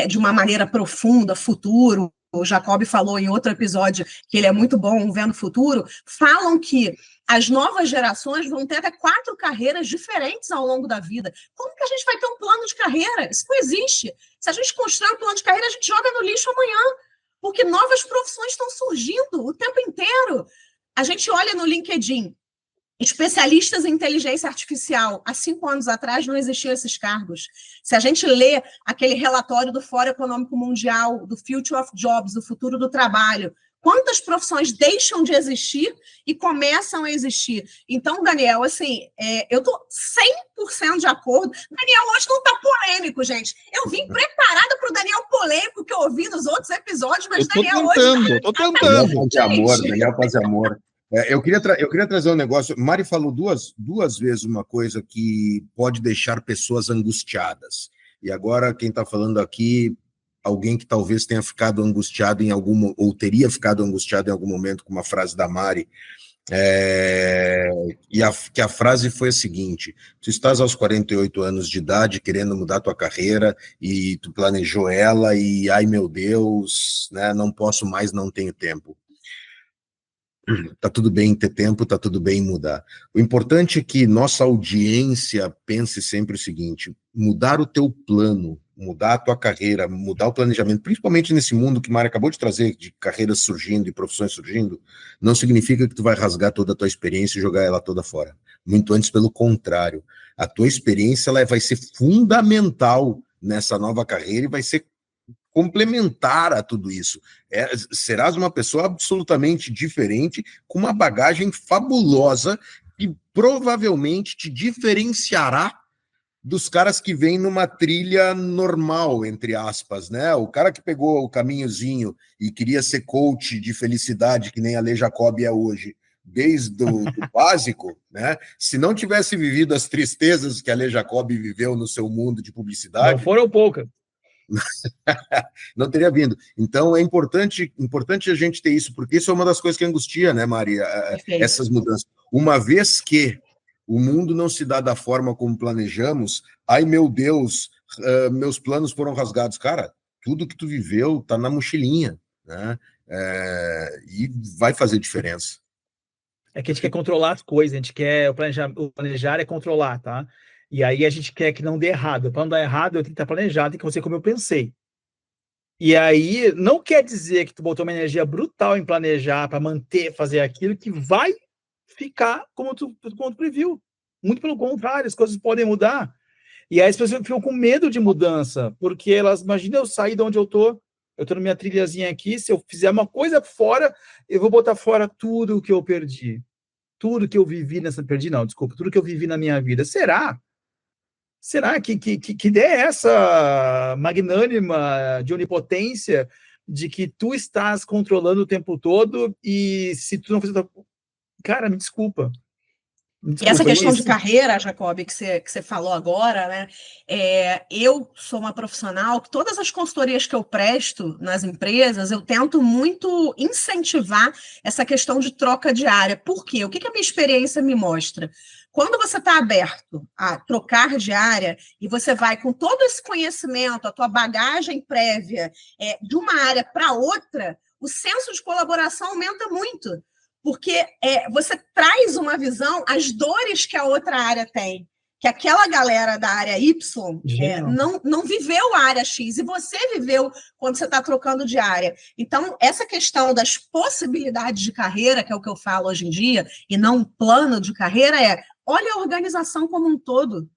Speaker 5: de uma maneira profunda, futuro, o Jacob falou em outro episódio que ele é muito bom vendo o futuro, falam que as novas gerações vão ter até 4 carreiras diferentes ao longo da vida. Como que a gente vai ter um plano de carreira? Isso não existe. Se a gente constrói um plano de carreira, a gente joga no lixo amanhã, porque novas profissões estão surgindo o tempo inteiro. A gente olha no LinkedIn, especialistas em inteligência artificial. Há 5 anos atrás não existiam esses cargos. Se a gente lê aquele relatório do Fórum Econômico Mundial, do Future of Jobs, do futuro do trabalho, quantas profissões deixam de existir e começam a existir? Então, Daniel, assim, eu estou 100% de acordo. Daniel hoje não está polêmico, gente. Eu vim preparada para o Daniel polêmico que eu ouvi nos outros episódios, mas Daniel hoje...
Speaker 3: Eu estou tentando.
Speaker 4: Daniel faz amor. Eu queria trazer um negócio. Mari falou duas vezes uma coisa que pode deixar pessoas angustiadas. E agora quem está falando aqui, alguém que talvez tenha ficado angustiado ou teria ficado angustiado em algum momento com uma frase da Mari, que a frase foi a seguinte: tu estás aos 48 anos de idade querendo mudar tua carreira e tu planejou ela e, ai meu Deus, né, não posso mais, não tenho tempo. Tá tudo bem ter tempo, tá tudo bem mudar. O importante é que nossa audiência pense sempre o seguinte: mudar o teu plano, mudar a tua carreira, mudar o planejamento, principalmente nesse mundo que Mari acabou de trazer, de carreiras surgindo e profissões surgindo, não significa que tu vai rasgar toda a tua experiência e jogar ela toda fora. Muito antes, pelo contrário. A tua experiência ela vai ser fundamental nessa nova carreira e vai ser complementar a tudo isso. Serás uma pessoa absolutamente diferente, com uma bagagem fabulosa e provavelmente te diferenciará dos caras que vêm numa trilha normal, entre aspas, né? O cara que pegou o caminhozinho e queria ser coach de felicidade, que nem a Lei Jacob é hoje, desde o básico, né? Se não tivesse vivido as tristezas que a Lei Jacob viveu no seu mundo de publicidade...
Speaker 2: Não foram poucas.
Speaker 4: Não teria vindo. Então é importante a gente ter isso, porque isso é uma das coisas que angustia, né, Maria? Essas mudanças. Uma vez que o mundo não se dá da forma como planejamos, ai meu Deus, meus planos foram rasgados. Cara, tudo que tu viveu tá na mochilinha, né? E vai fazer diferença.
Speaker 2: É que a gente quer controlar as coisas, a gente quer o planejar é controlar, tá? E aí a gente quer que não dê errado. Para não dar errado, eu tenho que estar planejado, tem que ser como eu pensei. E aí, não quer dizer que tu botou uma energia brutal em planejar para fazer aquilo que vai ficar como tu previu. Muito pelo contrário, as coisas podem mudar. E aí as pessoas ficam com medo de mudança, porque elas imaginam eu sair de onde eu tô na minha trilhazinha aqui, se eu fizer uma coisa fora, eu vou botar fora tudo o que eu perdi. Tudo que eu vivi tudo que eu vivi na minha vida. Será que ideia é essa magnânima de onipotência de que tu estás controlando o tempo todo e se tu não fizer... Cara, me desculpa.
Speaker 5: E essa questão de carreira, Jacob, que você falou agora, né? Eu sou uma profissional que todas as consultorias que eu presto nas empresas, eu tento muito incentivar essa questão de troca de área. Por quê? O que a minha experiência me mostra? Quando você está aberto a trocar de área e você vai com todo esse conhecimento, a tua bagagem prévia de uma área para outra, o senso de colaboração aumenta muito. Porque você traz uma visão, as dores que a outra área tem, que aquela galera da área Y não viveu a área X, e você viveu quando você está trocando de área. Então, essa questão das possibilidades de carreira, que é o que eu falo hoje em dia, e não um plano de carreira, olha a organização como um todo.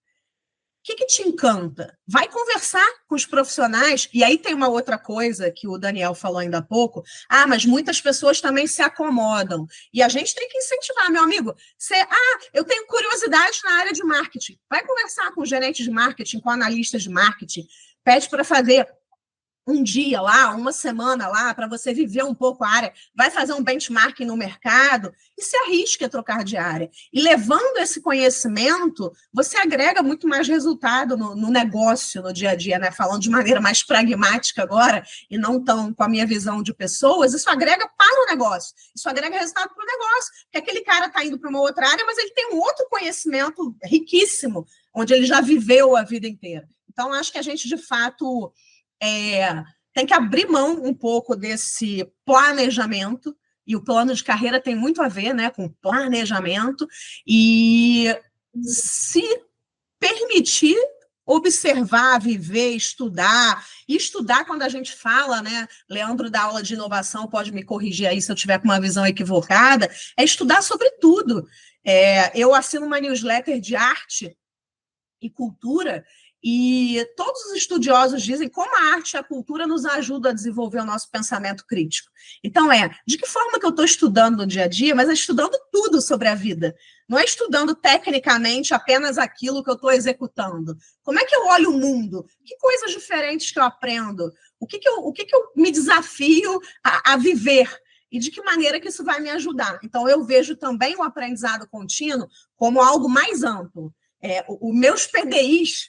Speaker 5: O que te encanta? Vai conversar com os profissionais, e aí tem uma outra coisa que o Daniel falou ainda há pouco, mas muitas pessoas também se acomodam, e a gente tem que incentivar, meu amigo, eu tenho curiosidade na área de marketing, vai conversar com gerentes de marketing, com analistas de marketing, pede para fazer um dia lá, uma semana lá, para você viver um pouco a área, vai fazer um benchmarking no mercado e se arrisque a trocar de área. E levando esse conhecimento, você agrega muito mais resultado no negócio, no dia a dia, né? Falando de maneira mais pragmática agora, e não tão com a minha visão de pessoas, isso agrega para o negócio, isso agrega resultado para o negócio, porque aquele cara está indo para uma outra área, mas ele tem um outro conhecimento riquíssimo, onde ele já viveu a vida inteira. Então, acho que a gente, de fato... tem que abrir mão um pouco desse planejamento, e o plano de carreira tem muito a ver, né, com planejamento, e se permitir observar, viver, estudar, e estudar quando a gente fala, né, Leandro da aula de inovação pode me corrigir aí se eu tiver com uma visão equivocada, é estudar sobre tudo. Eu assino uma newsletter de arte e cultura, e todos os estudiosos dizem como a arte e a cultura nos ajudam a desenvolver o nosso pensamento crítico. Então, de que forma que eu estou estudando no dia a dia, mas estudando tudo sobre a vida. Não é estudando tecnicamente apenas aquilo que eu estou executando. Como é que eu olho o mundo? Que coisas diferentes que eu aprendo? O que eu me desafio a viver? E de que maneira que isso vai me ajudar? Então, eu vejo também o aprendizado contínuo como algo mais amplo. Os meus PDIs,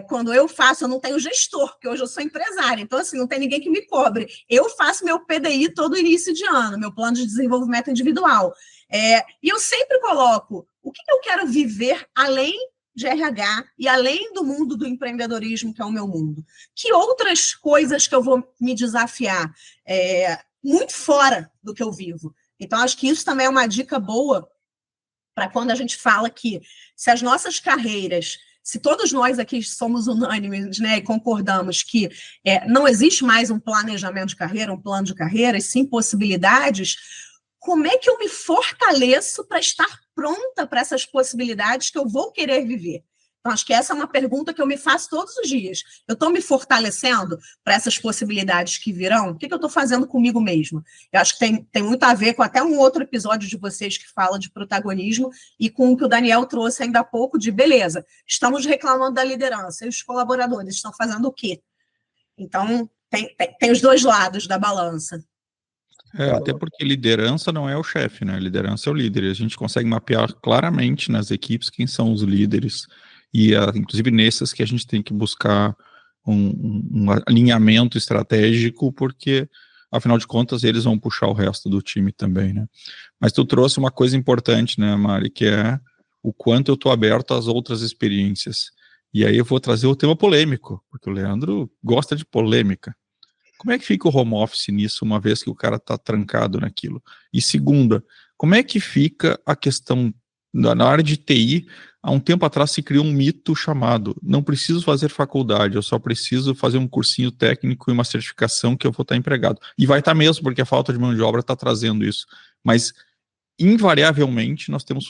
Speaker 5: quando eu faço, eu não tenho gestor, porque hoje eu sou empresária, então assim, não tem ninguém que me cobre. Eu faço meu PDI todo início de ano, meu plano de desenvolvimento individual. E eu sempre coloco o que eu quero viver além de RH e além do mundo do empreendedorismo, que é o meu mundo. Que outras coisas que eu vou me desafiar muito fora do que eu vivo. Então, acho que isso também é uma dica boa para quando a gente fala que se as nossas carreiras, se todos nós aqui somos unânimes, né, e concordamos que não existe mais um planejamento de carreira, um plano de carreira, e sim possibilidades, como é que eu me fortaleço para estar pronta para essas possibilidades que eu vou querer viver? Então, acho que essa é uma pergunta que eu me faço todos os dias. Eu estou me fortalecendo para essas possibilidades que virão? O que eu estou fazendo comigo mesmo? Eu acho que tem muito a ver com até um outro episódio de vocês que fala de protagonismo e com o que o Daniel trouxe ainda há pouco de, beleza, estamos reclamando da liderança, e os colaboradores estão fazendo o quê? Então, tem os dois lados da balança.
Speaker 3: Até porque liderança não é o chefe, né? Liderança é o líder. E a gente consegue mapear claramente nas equipes quem são os líderes. E, inclusive, nessas que a gente tem que buscar um alinhamento estratégico, porque, afinal de contas, eles vão puxar o resto do time também, né? Mas tu trouxe uma coisa importante, né, Mari, que é o quanto eu estou aberto às outras experiências. E aí eu vou trazer o tema polêmico, porque o Leandro gosta de polêmica. Como é que fica o home office nisso, uma vez que o cara está trancado naquilo? E segunda, como é que fica a questão, na área de TI, há um tempo atrás se criou um mito chamado, não preciso fazer faculdade, eu só preciso fazer um cursinho técnico e uma certificação que eu vou estar empregado. E vai estar mesmo, porque a falta de mão de obra está trazendo isso. Mas, invariavelmente, nós temos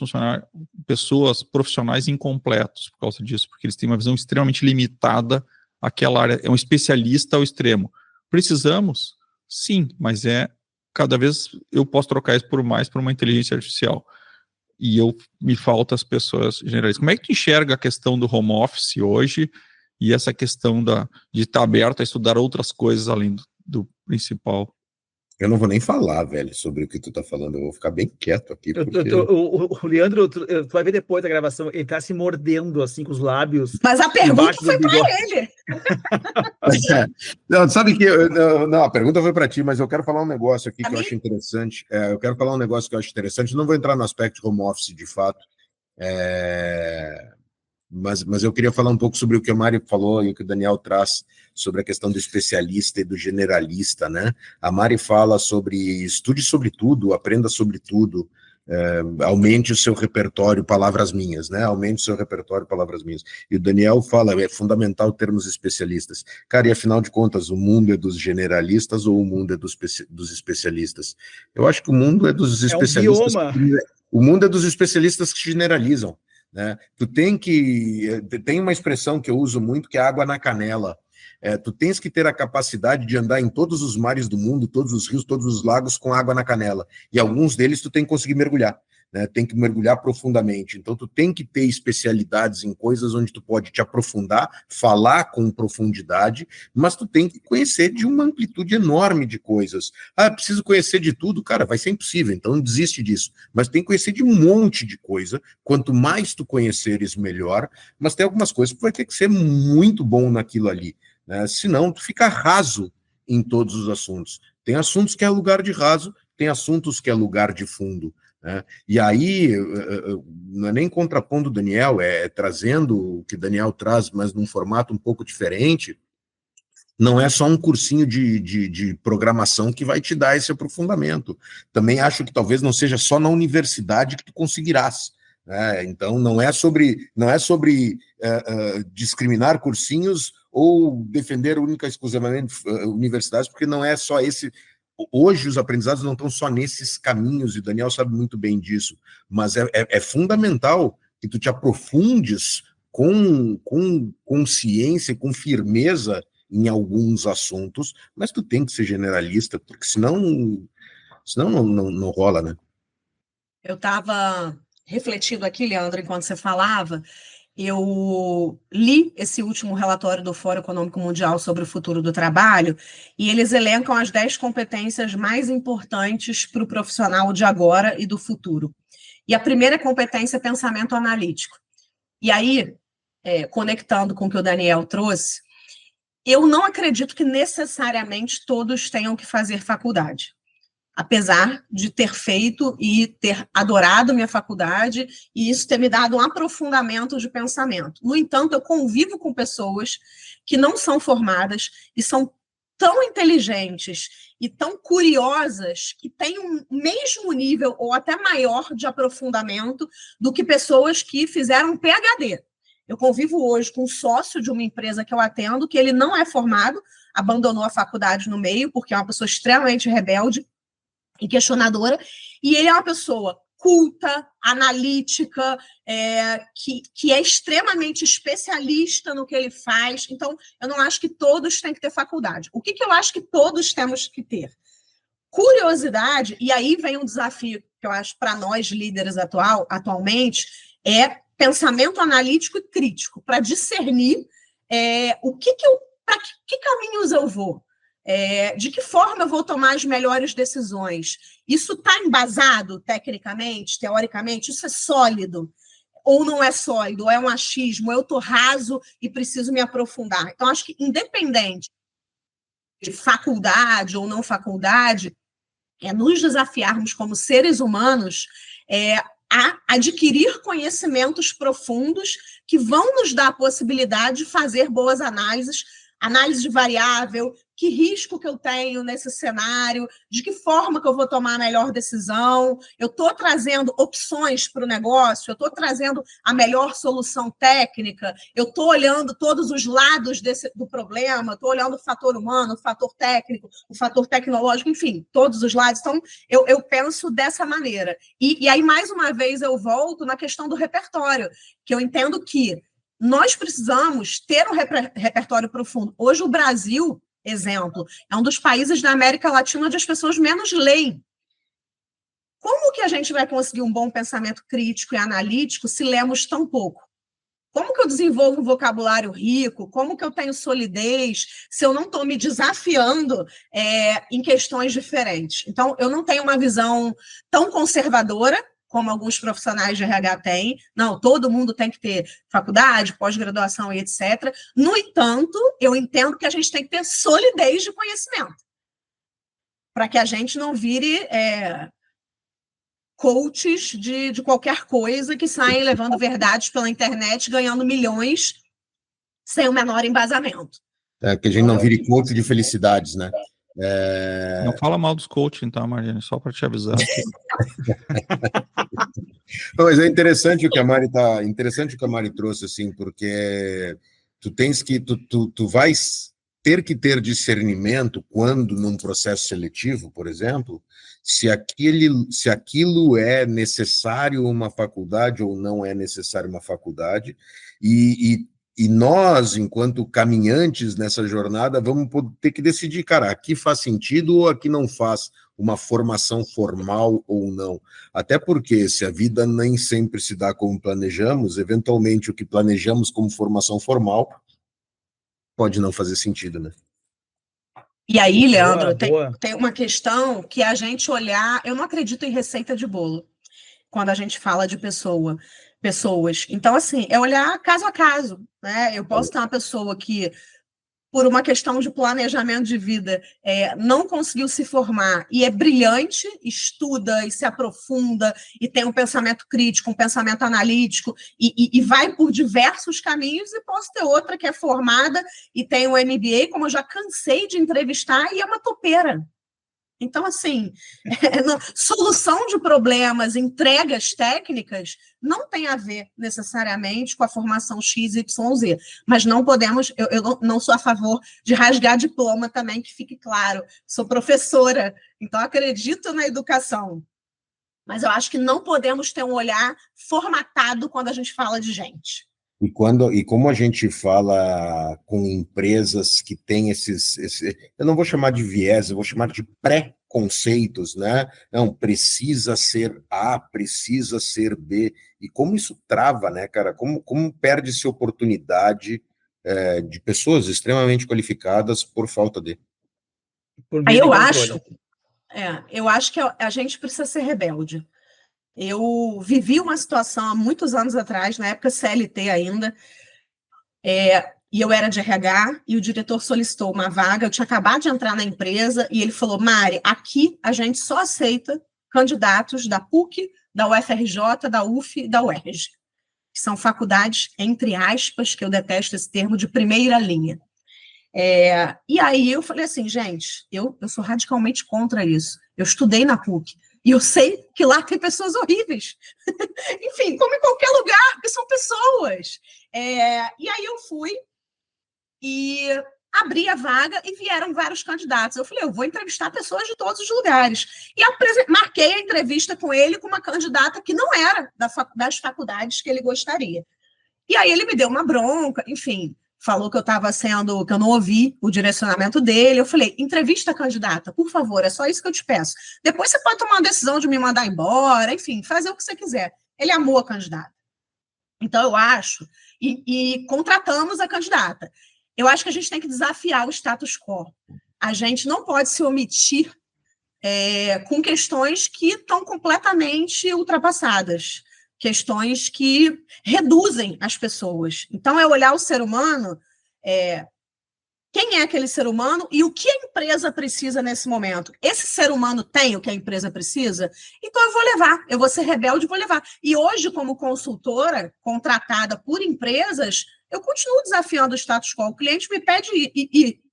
Speaker 3: pessoas profissionais incompletos por causa disso, porque eles têm uma visão extremamente limitada àquela área, é um especialista ao extremo. Precisamos? Sim, mas cada vez eu posso trocar isso por uma inteligência artificial. E me faltam as pessoas generalistas. Como é que tu enxerga a questão do home office hoje e essa questão de estar aberto a estudar outras coisas além do principal?
Speaker 4: Eu não vou nem falar, velho, sobre o que tu tá falando. Eu vou ficar bem quieto aqui. Porque...
Speaker 2: O Leandro, tu vai ver depois da gravação, ele tá se mordendo assim com os lábios.
Speaker 5: Mas a pergunta foi para ele.
Speaker 4: Não, sabe que... Não, a pergunta foi para ti, mas eu quero falar um negócio aqui que eu acho interessante. Não vou entrar no aspecto de home office, de fato. Mas eu queria falar um pouco sobre o que o Mário falou e o que o Daniel traz sobre a questão do especialista e do generalista, né? A Mari fala sobre estude sobre tudo, aprenda sobre tudo. aumente o seu repertório palavras minhas, né? Aumente o seu repertório palavras minhas. E o Daniel fala, é fundamental termos especialistas. Cara, e afinal de contas, o mundo é dos generalistas ou o mundo é dos especialistas? Eu acho que o mundo é dos especialistas.
Speaker 2: É um bioma.
Speaker 4: O mundo é dos especialistas que generalizam, né? Tem uma expressão que eu uso muito, que é água na canela. Tu tens que ter a capacidade de andar em todos os mares do mundo, todos os rios, todos os lagos com água na canela. E alguns deles tu tem que conseguir mergulhar, né? Tem que mergulhar profundamente. Então tu tem que ter especialidades em coisas onde tu pode te aprofundar, falar com profundidade, mas tu tem que conhecer de uma amplitude enorme de coisas. Preciso conhecer de tudo? Cara, vai ser impossível, então não desiste disso. Mas tem que conhecer de um monte de coisa. Quanto mais tu conheceres, melhor. Mas tem algumas coisas que tu vai ter que ser muito bom naquilo ali. Senão tu fica raso em todos os assuntos. Tem assuntos que é lugar de raso, tem assuntos que é lugar de fundo, né? E aí, não é nem contrapondo o Daniel, é trazendo o que o Daniel traz, mas num formato um pouco diferente. Não é só um cursinho de programação que vai te dar esse aprofundamento. Também acho que talvez não seja só na universidade que tu conseguirás. Então, não é sobre discriminar cursinhos ou defender única e exclusivamente universidades, porque não é só esse. Hoje, os aprendizados não estão só nesses caminhos, e o Daniel sabe muito bem disso, mas é fundamental que tu te aprofundes com consciência, com firmeza em alguns assuntos, mas tu tem que ser generalista, porque senão não rola, né?
Speaker 5: Eu estava refletindo aqui, Leandro, enquanto você falava. Eu li esse último relatório do Fórum Econômico Mundial sobre o futuro do trabalho, e eles elencam as 10 competências mais importantes para o profissional de agora e do futuro. E a primeira competência é pensamento analítico. E aí, conectando com o que o Daniel trouxe, eu não acredito que necessariamente todos tenham que fazer faculdade. Apesar de ter feito e ter adorado minha faculdade, e isso ter me dado um aprofundamento de pensamento. No entanto, eu convivo com pessoas que não são formadas e são tão inteligentes e tão curiosas que têm um mesmo nível ou até maior de aprofundamento do que pessoas que fizeram um PhD. Eu convivo hoje com um sócio de uma empresa que eu atendo, que ele não é formado, abandonou a faculdade no meio, porque é uma pessoa extremamente rebelde e questionadora, e ele é uma pessoa culta, analítica, que é extremamente especialista no que ele faz. Então, eu não acho que todos têm que ter faculdade. O que eu acho que todos temos que ter? Curiosidade, e aí vem um desafio que eu acho para nós líderes atualmente, é pensamento analítico e crítico, para discernir para que caminhos eu vou. De que forma eu vou tomar as melhores decisões? Isso está embasado tecnicamente, teoricamente? Isso é sólido? Ou não é sólido? Ou é um achismo? Eu estou raso e preciso me aprofundar? Então, acho que independente de faculdade ou não faculdade, nos desafiarmos como seres humanos a adquirir conhecimentos profundos que vão nos dar a possibilidade de fazer boas análises, análise de variável, que risco que eu tenho nesse cenário, de que forma que eu vou tomar a melhor decisão, eu estou trazendo opções para o negócio, eu estou trazendo a melhor solução técnica, eu estou olhando todos os lados do problema, estou olhando o fator humano, o fator técnico, o fator tecnológico, enfim, todos os lados. Então, eu penso dessa maneira. E aí, mais uma vez, eu volto na questão do repertório, que eu entendo que nós precisamos ter um repertório profundo. Hoje, o Brasil, exemplo, é um dos países da América Latina onde as pessoas menos leem. Como que a gente vai conseguir um bom pensamento crítico e analítico se lemos tão pouco? Como que eu desenvolvo um vocabulário rico? Como que eu tenho solidez se eu não estou me desafiando em questões diferentes? Então, eu não tenho uma visão tão conservadora como alguns profissionais de RH têm. Não, todo mundo tem que ter faculdade, pós-graduação e etc. No entanto, eu entendo que a gente tem que ter solidez de conhecimento, para que a gente não vire coaches de qualquer coisa que saem levando verdades pela internet, ganhando milhões sem o menor embasamento.
Speaker 4: Que a gente não vire coach de felicidades, né?
Speaker 3: Não fala mal dos coaching, tá, Mariane? Só para te avisar aqui.
Speaker 4: Não, mas é interessante o que a Mari trouxe, assim, porque tu vais ter que ter discernimento quando, num processo seletivo, por exemplo, se aquilo é necessário uma faculdade ou não é necessário uma faculdade, e nós, enquanto caminhantes nessa jornada, vamos ter que decidir, cara, aqui faz sentido ou aqui não faz uma formação formal ou não. Até porque, se a vida nem sempre se dá como planejamos, eventualmente o que planejamos como formação formal pode não fazer sentido, né?
Speaker 5: E aí, Leandro,
Speaker 2: Boa.
Speaker 5: tem uma questão que a gente olhar... Eu não acredito em receita de bolo quando a gente fala de pessoas. Então, assim, é olhar caso a caso, né? Eu posso ter uma pessoa que, por uma questão de planejamento de vida, não conseguiu se formar e é brilhante, estuda e se aprofunda e tem um pensamento crítico, um pensamento analítico e vai por diversos caminhos, e posso ter outra que é formada e tem um MBA, como eu já cansei de entrevistar, e é uma topeira. Então, assim, solução de problemas, entregas técnicas, não tem a ver necessariamente com a formação XYZ, mas não podemos, eu não sou a favor de rasgar diploma também, que fique claro, sou professora, então acredito na educação, mas eu acho que não podemos ter um olhar formatado quando a gente fala de gente.
Speaker 4: E como a gente fala com empresas que têm eu não vou chamar de viés, eu vou chamar de pré-conceitos, né? Não, precisa ser A, precisa ser B. E como isso trava, né, cara? Como perde-se oportunidade de pessoas extremamente qualificadas por falta de...
Speaker 5: Aí eu acho que a gente precisa ser rebelde. Eu vivi uma situação há muitos anos atrás, na época CLT ainda, e eu era de RH, e o diretor solicitou uma vaga, eu tinha acabado de entrar na empresa, e ele falou, Mari, aqui a gente só aceita candidatos da PUC, da UFRJ, da UF e da UERJ, que são faculdades, entre aspas, que eu detesto esse termo, de primeira linha. E aí eu falei assim, gente, eu sou radicalmente contra isso. Eu estudei na PUC, e eu sei que lá tem pessoas horríveis. Enfim, como em qualquer lugar, porque são pessoas. E aí eu fui e abri a vaga e vieram vários candidatos. Eu falei, eu vou entrevistar pessoas de todos os lugares. E marquei a entrevista com ele com uma candidata que não era das faculdades que ele gostaria. E aí ele me deu uma bronca, enfim... Falou que eu não ouvi o direcionamento dele. Eu falei, entrevista a candidata, por favor, é só isso que eu te peço. Depois você pode tomar uma decisão de me mandar embora, enfim, fazer o que você quiser. Ele amou a candidata. Então, eu acho, e contratamos a candidata. Eu acho que a gente tem que desafiar o status quo. A gente não pode se omitir com questões que estão completamente ultrapassadas. Questões que reduzem as pessoas. Então, é olhar o ser humano, quem é aquele ser humano e o que a empresa precisa nesse momento. Esse ser humano tem o que a empresa precisa? Então, eu vou levar, eu vou ser rebelde e vou levar. E hoje, como consultora, contratada por empresas, eu continuo desafiando o status quo. O cliente me pede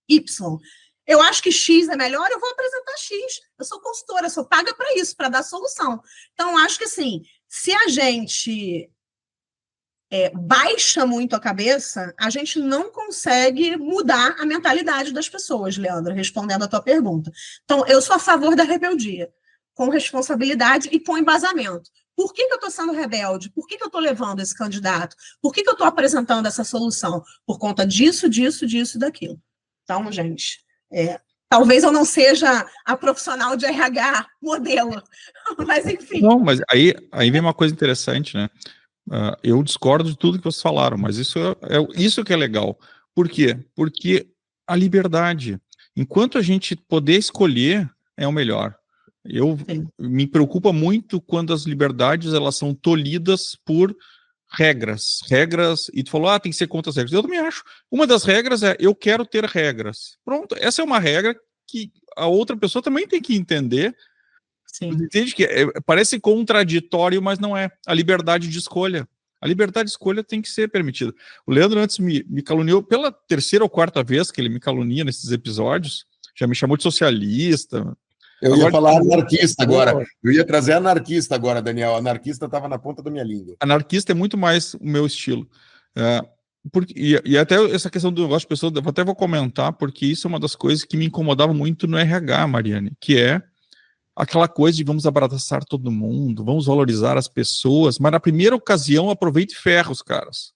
Speaker 5: Y. Eu acho que X é melhor, eu vou apresentar X. Eu sou consultora, eu sou paga para isso, para dar solução. Então, acho que, assim, se a gente baixa muito a cabeça, a gente não consegue mudar a mentalidade das pessoas, Leandro, respondendo a tua pergunta. Então, eu sou a favor da rebeldia, com responsabilidade e com embasamento. Por que eu estou sendo rebelde? Por que eu estou levando esse candidato? Por que eu estou apresentando essa solução? Por conta disso, disso, disso e daquilo. Então, gente, talvez eu não seja a profissional de RH modelo, mas enfim.
Speaker 3: Não, mas aí vem uma coisa interessante, né? Eu discordo de tudo que vocês falaram, mas isso que é legal. Por quê? Porque a liberdade, enquanto a gente poder escolher, é o melhor. Me preocupa muito quando as liberdades elas são tolhidas por regras, e tu falou, tem que ser contra as regras. Eu também acho. Uma das regras é, eu quero ter regras. Pronto, essa é uma regra que a outra pessoa também tem que entender.
Speaker 5: Sim.
Speaker 3: Entende que parece contraditório, mas não é. A liberdade de escolha. A liberdade de escolha tem que ser permitida. O Leandro antes me caluniou pela terceira ou quarta vez que ele me calunia nesses episódios, já me chamou de socialista.
Speaker 4: Eu ia falar anarquista agora.
Speaker 2: Boa.
Speaker 4: Eu ia trazer anarquista agora, Daniel. Anarquista estava na ponta da minha língua.
Speaker 3: Anarquista é muito mais o meu estilo. E até essa questão do negócio de pessoas, eu até vou comentar, porque isso é uma das coisas que me incomodava muito no RH, Mariane, que é aquela coisa de vamos abraçar todo mundo, vamos valorizar as pessoas, mas na primeira ocasião aproveite e ferra os caras.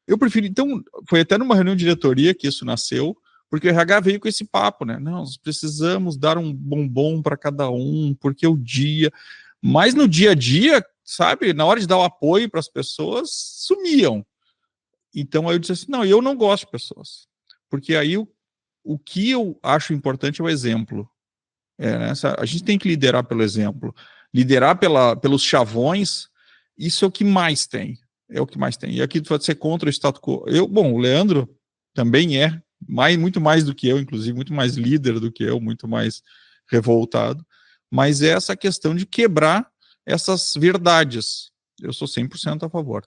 Speaker 3: Eu prefiro, então, foi até numa reunião de diretoria que isso nasceu, porque o RH veio com esse papo, né? Não, nós precisamos dar um bombom para cada um, porque o dia... Mas no dia a dia, sabe, na hora de dar o apoio para as pessoas, sumiam. Então aí eu disse assim, não, eu não gosto de pessoas. Porque aí o que eu acho importante é o exemplo. A gente tem que liderar pelo exemplo. Liderar pelos chavões, isso é o que mais tem. É o que mais tem. E aqui tu vai ser contra o status quo. O Leandro também muito mais do que eu, inclusive, muito mais líder do que eu, muito mais revoltado, mas é essa questão de quebrar essas verdades. Eu sou 100% a favor.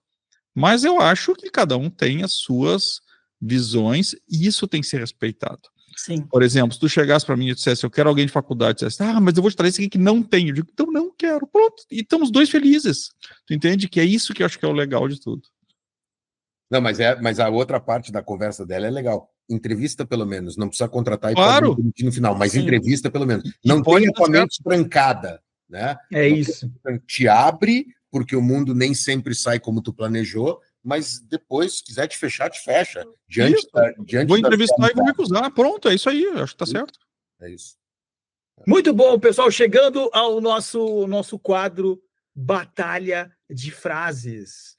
Speaker 3: Mas eu acho que cada um tem as suas visões e isso tem que ser respeitado.
Speaker 5: Sim.
Speaker 3: Por exemplo, se tu chegasse para mim e dissesse, eu quero alguém de faculdade, dissesse, mas eu vou te trazer esse aqui que não tem. Eu digo, então não quero. Pronto, e estamos dois felizes. Tu entende? Que é isso que eu acho que é o legal de tudo.
Speaker 4: Não, mas a outra parte da conversa dela é legal. Entrevista, pelo menos. Não precisa contratar e
Speaker 3: Claro.
Speaker 4: pode demitir no final, mas
Speaker 5: Sim.
Speaker 4: entrevista, pelo menos.
Speaker 3: E
Speaker 4: Não
Speaker 3: pode
Speaker 4: tenha tua
Speaker 3: buscar.
Speaker 4: mente trancada, né?
Speaker 2: É isso.
Speaker 4: Te abre, porque o mundo nem sempre sai como tu planejou, mas depois, se quiser te fechar, te fecha.
Speaker 3: Isso. Vou entrevistar e vou
Speaker 4: realidade.
Speaker 3: recusar. Pronto, é isso aí. Eu acho que tá certo.
Speaker 4: É isso.
Speaker 2: Muito bom, pessoal. Chegando ao nosso quadro Batalha de Frases.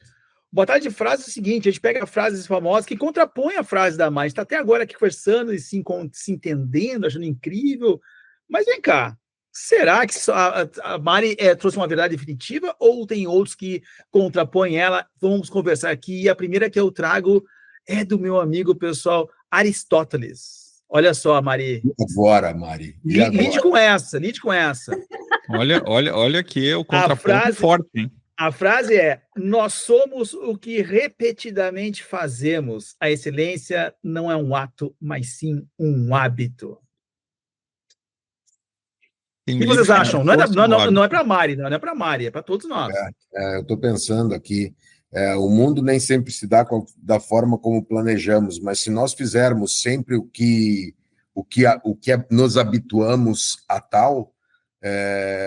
Speaker 2: Batalha de Frases é o seguinte, a gente pega frases famosas que contrapõem a frase da Mari. A gente está até agora aqui conversando e se entendendo, achando incrível. Mas vem cá, será que a Mari trouxe uma verdade definitiva ou tem outros que contrapõem ela? Vamos conversar aqui. E a primeira que eu trago é do meu amigo, pessoal, Aristóteles. Olha só, Mari.
Speaker 4: Agora, Mari.
Speaker 2: Lide com essa.
Speaker 3: Olha que o contraponto forte, hein?
Speaker 2: A frase é: nós somos o que repetidamente fazemos. A excelência não é um ato, mas sim um hábito. O que vocês acham? Não é para Mari, não é para Mari, é para todos nós.
Speaker 4: Eu estou pensando aqui, o mundo nem sempre se dá da forma como planejamos, mas se nós fizermos sempre o que nos habituamos a tal,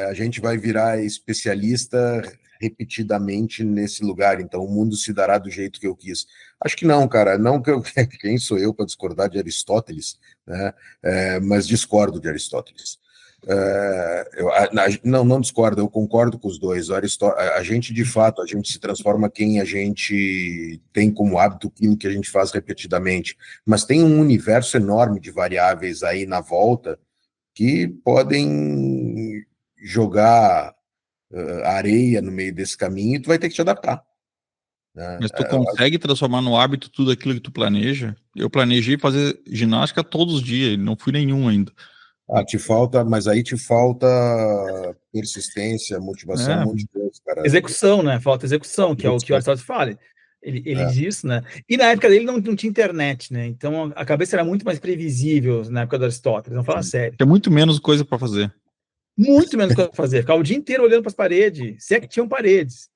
Speaker 4: a gente vai virar especialista repetidamente nesse lugar, então o mundo se dará do jeito que eu quis. Acho que não, cara, não que quem sou eu para discordar de Aristóteles, né? Mas discordo de Aristóteles. Não discordo, eu concordo com os dois. A gente, de fato, a gente se transforma quem a gente tem como hábito aquilo que a gente faz repetidamente, mas tem um universo enorme de variáveis aí na volta que podem jogar areia no meio desse caminho e tu vai ter que te adaptar. Né?
Speaker 3: Mas tu consegue transformar no hábito tudo aquilo que tu planeja? Eu planejei fazer ginástica todos os dias, não fui nenhum ainda.
Speaker 4: Mas aí te falta persistência, motivação, um monte de coisa, cara.
Speaker 2: Execução, né? Falta execução, que é o que o Aristóteles fala. Ele diz isso, né? E na época dele não tinha internet, né? Então a cabeça era muito mais previsível na época do Aristóteles, não fala sério.
Speaker 3: Tem muito menos coisa para fazer.
Speaker 2: Muito menos coisa para fazer. Ficava o dia inteiro olhando para as paredes, se é que tinham paredes.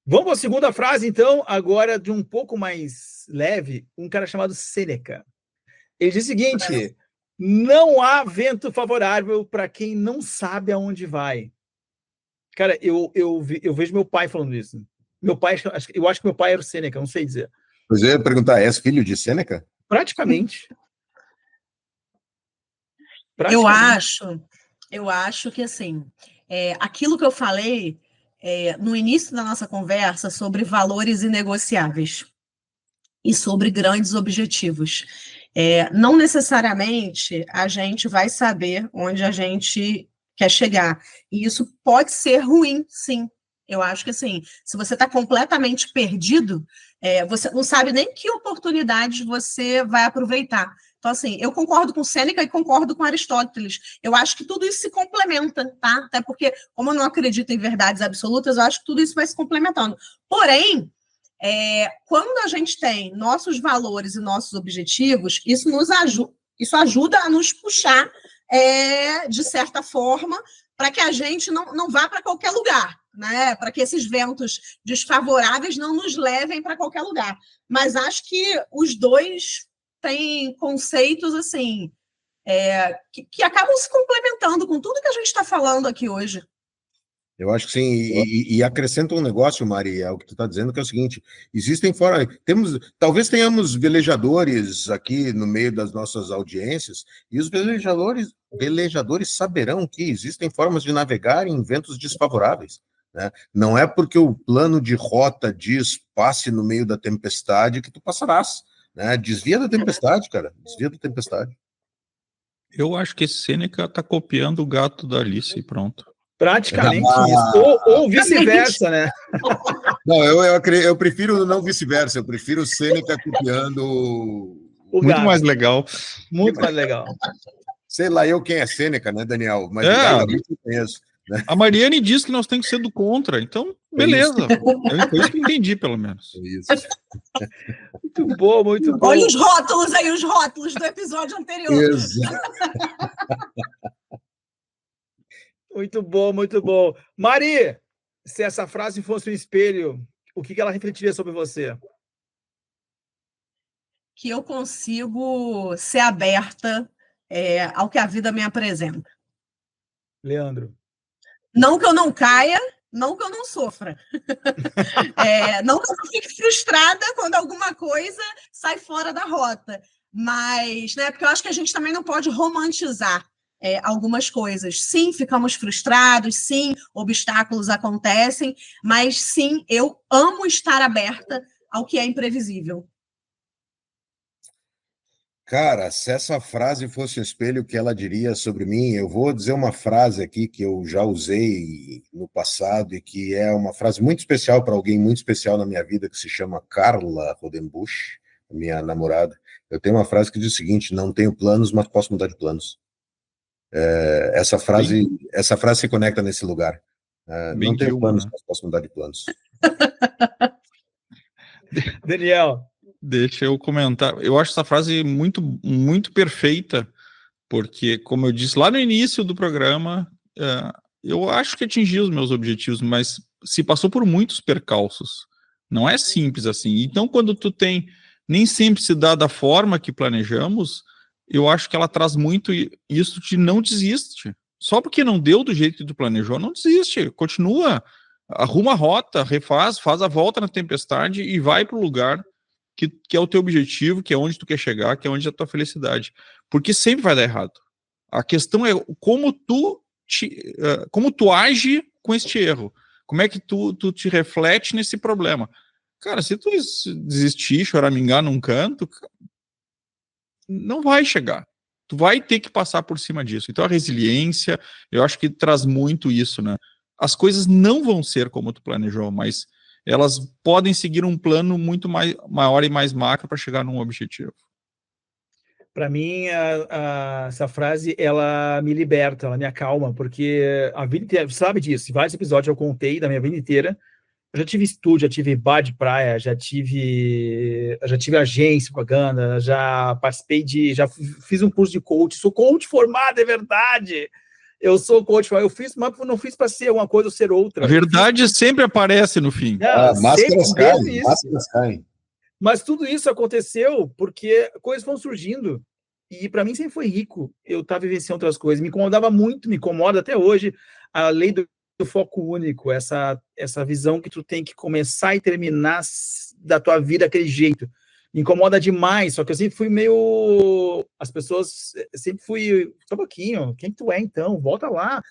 Speaker 2: Vamos para a segunda frase, então, agora de um pouco mais leve, um cara chamado Sêneca. Ele diz o seguinte: não há vento favorável para quem não sabe aonde vai. Cara, eu vejo meu pai falando isso. Meu pai, eu acho que meu pai era o Sêneca, não sei dizer.
Speaker 4: Pois eu ia perguntar, és filho de Sêneca?
Speaker 2: Praticamente.
Speaker 5: Eu acho que, assim, aquilo que eu falei no início da nossa conversa sobre valores inegociáveis e sobre grandes objetivos. Não necessariamente a gente vai saber onde a gente quer chegar. E isso pode ser ruim, sim. Eu acho que, assim, se você está completamente perdido, você não sabe nem que oportunidades você vai aproveitar. Então, assim, eu concordo com Sêneca e concordo com Aristóteles. Eu acho que tudo isso se complementa, tá? Até porque, como eu não acredito em verdades absolutas, eu acho que tudo isso vai se complementando. Porém, quando a gente tem nossos valores e nossos objetivos, isso nos ajuda. Isso ajuda a nos puxar, de certa forma, para que a gente não vá para qualquer lugar, né? Para que esses ventos desfavoráveis não nos levem para qualquer lugar. Mas acho que os dois têm conceitos assim que acabam se complementando com tudo que a gente está falando aqui hoje.
Speaker 4: Eu acho que sim, e acrescenta um negócio, Mari, o que tu está dizendo, que é o seguinte: existem fora, talvez tenhamos velejadores aqui no meio das nossas audiências, e os velejadores saberão que existem formas de navegar em ventos desfavoráveis, né? Não é porque o plano de rota diz passe no meio da tempestade que tu passarás, né? Desvia da tempestade, cara, desvia da tempestade.
Speaker 3: Eu acho que Sêneca está copiando o gato da Alice e pronto.
Speaker 2: Praticamente isso. Ou vice-versa, né?
Speaker 4: Não, eu prefiro não vice-versa, eu prefiro Sêneca copiando
Speaker 3: Muito gato. Mais legal.
Speaker 2: Muito mais legal.
Speaker 4: Sei lá eu quem é Sêneca, né, Daniel? Mas eu conheço. Né?
Speaker 3: A Mariane diz que nós temos que ser do contra, então, beleza. Foi isso que eu entendi, pelo menos.
Speaker 4: Isso.
Speaker 2: Muito bom, muito bom.
Speaker 5: Olha os rótulos aí, os rótulos do episódio anterior.
Speaker 4: Exato.
Speaker 2: Muito bom, muito bom. Mari, se essa frase fosse um espelho, o que ela refletiria sobre você?
Speaker 5: Que eu consigo ser aberta ao que a vida me apresenta.
Speaker 2: Leandro.
Speaker 5: Não que eu não caia, não que eu não sofra. Não que eu fique frustrada quando alguma coisa sai fora da rota. Mas, né, porque eu acho que a gente também não pode romantizar algumas coisas. Sim, ficamos frustrados, sim, obstáculos acontecem, mas sim, eu amo estar aberta ao que é imprevisível.
Speaker 4: Cara, se essa frase fosse um espelho, o que ela diria sobre mim? Eu vou dizer uma frase aqui que eu já usei no passado e que é uma frase muito especial para alguém muito especial na minha vida, que se chama Carla Rodenbusch, minha namorada. Eu tenho uma frase que diz o seguinte: não tenho planos, mas posso mudar de planos. Essa frase se conecta nesse lugar. Não tenho planos, mas posso mudar de planos.
Speaker 2: Daniel.
Speaker 3: Deixa eu comentar. Eu acho essa frase muito, muito perfeita, porque, como eu disse lá no início do programa, eu acho que atingi os meus objetivos, mas se passou por muitos percalços. Não é simples assim. Então, quando tu tem, nem sempre se dá da forma que planejamos, eu acho que ela traz muito isso de não desiste. Só porque não deu do jeito que tu planejou, não desiste. Continua, arruma a rota, faz a volta na tempestade e vai para o lugar que é o teu objetivo, que é onde tu quer chegar, que é onde é a tua felicidade. Porque sempre vai dar errado. A questão é como tu age com este erro. Como é que tu te reflete nesse problema. Cara, se tu desistir, choramingar num canto, não vai chegar. Tu vai ter que passar por cima disso. Então a resiliência, eu acho que traz muito isso, né? As coisas não vão ser como tu planejou, mas elas podem seguir um plano muito maior e mais macro para chegar num objetivo.
Speaker 2: Para mim, essa frase, ela me liberta, ela me acalma, porque a vida inteira, sabe disso, em vários episódios eu contei da minha vida inteira. Eu já tive estúdio, já tive bar de praia, já tive agência, propaganda, já fiz um curso de coach, sou coach formado, é verdade. Eu sou coach, eu fiz, mas não fiz para ser uma coisa ou ser outra.
Speaker 3: A verdade sempre aparece no fim.
Speaker 4: Máscaras caem.
Speaker 2: Mas tudo isso aconteceu porque coisas vão surgindo. E para mim sempre foi rico eu estar vivenciando outras coisas. Me incomodava muito, me incomoda até hoje a lei do foco único, essa visão que tu tem que começar e terminar da tua vida daquele jeito. Me incomoda demais, só que eu sempre fui meio... As pessoas sempre fui... Só um pouquinho, quem tu é então? Volta lá.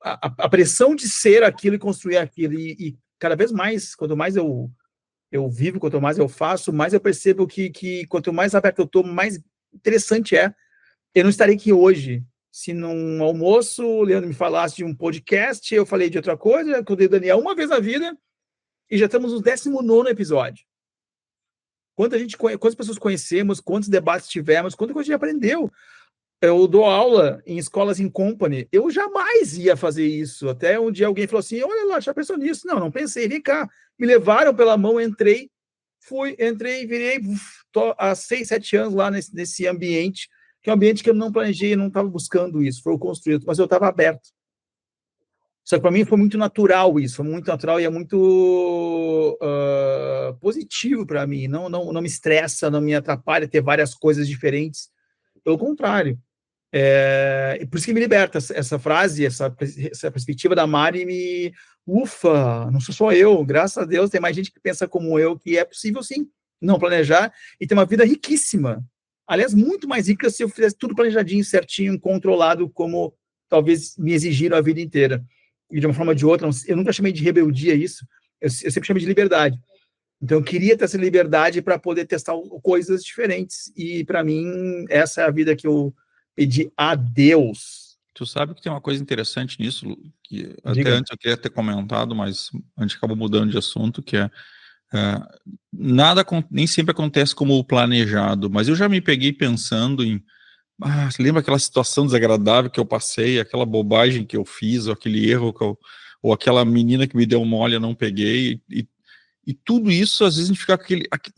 Speaker 2: A pressão de ser aquilo e construir aquilo. E cada vez mais, quanto mais eu vivo, quanto mais eu faço, mais eu percebo que quanto mais aberto eu estou, mais interessante é. Eu não estaria aqui hoje se num almoço o Leandro me falasse de um podcast, eu falei de outra coisa, eu contei o Daniel uma vez na vida e já estamos no 19º episódio. Quantas pessoas conhecemos, quantos debates tivemos, quanta coisa a gente aprendeu. Eu dou aula em escolas in company, eu jamais ia fazer isso. Até um dia alguém falou assim, olha lá, já pensou nisso? Não pensei, vem cá. Me levaram pela mão, entrei, virei, tô há 6, 7 anos lá nesse ambiente, que é um ambiente que eu não planejei, eu não estava buscando isso, foi o construído, mas eu estava aberto. Só que para mim foi muito natural isso, foi muito natural e é muito positivo para mim, não me estressa, não me atrapalha ter várias coisas diferentes, pelo contrário. E por isso que me liberta essa frase, essa perspectiva da Mari, ufa, não sou só eu, graças a Deus, tem mais gente que pensa como eu, que é possível sim, não planejar e ter uma vida riquíssima. Aliás, muito mais rica se eu fizesse tudo planejadinho, certinho, controlado, como talvez me exigiram a vida inteira. E de uma forma ou de outra, eu nunca chamei de rebeldia isso, eu sempre chamei de liberdade. Então, eu queria ter essa liberdade para poder testar coisas diferentes. E, para mim, essa é a vida que eu pedi a Deus.
Speaker 3: Tu sabe que tem uma coisa interessante nisso, que
Speaker 2: Diga.
Speaker 3: até antes eu queria ter comentado, mas a gente acabou mudando de assunto, que nada, nem sempre acontece como planejado, mas eu já me peguei pensando em, você lembra aquela situação desagradável que eu passei, aquela bobagem que eu fiz, ou aquele erro, ou aquela menina que me deu mole, eu não peguei, e tudo isso, às vezes, a gente fica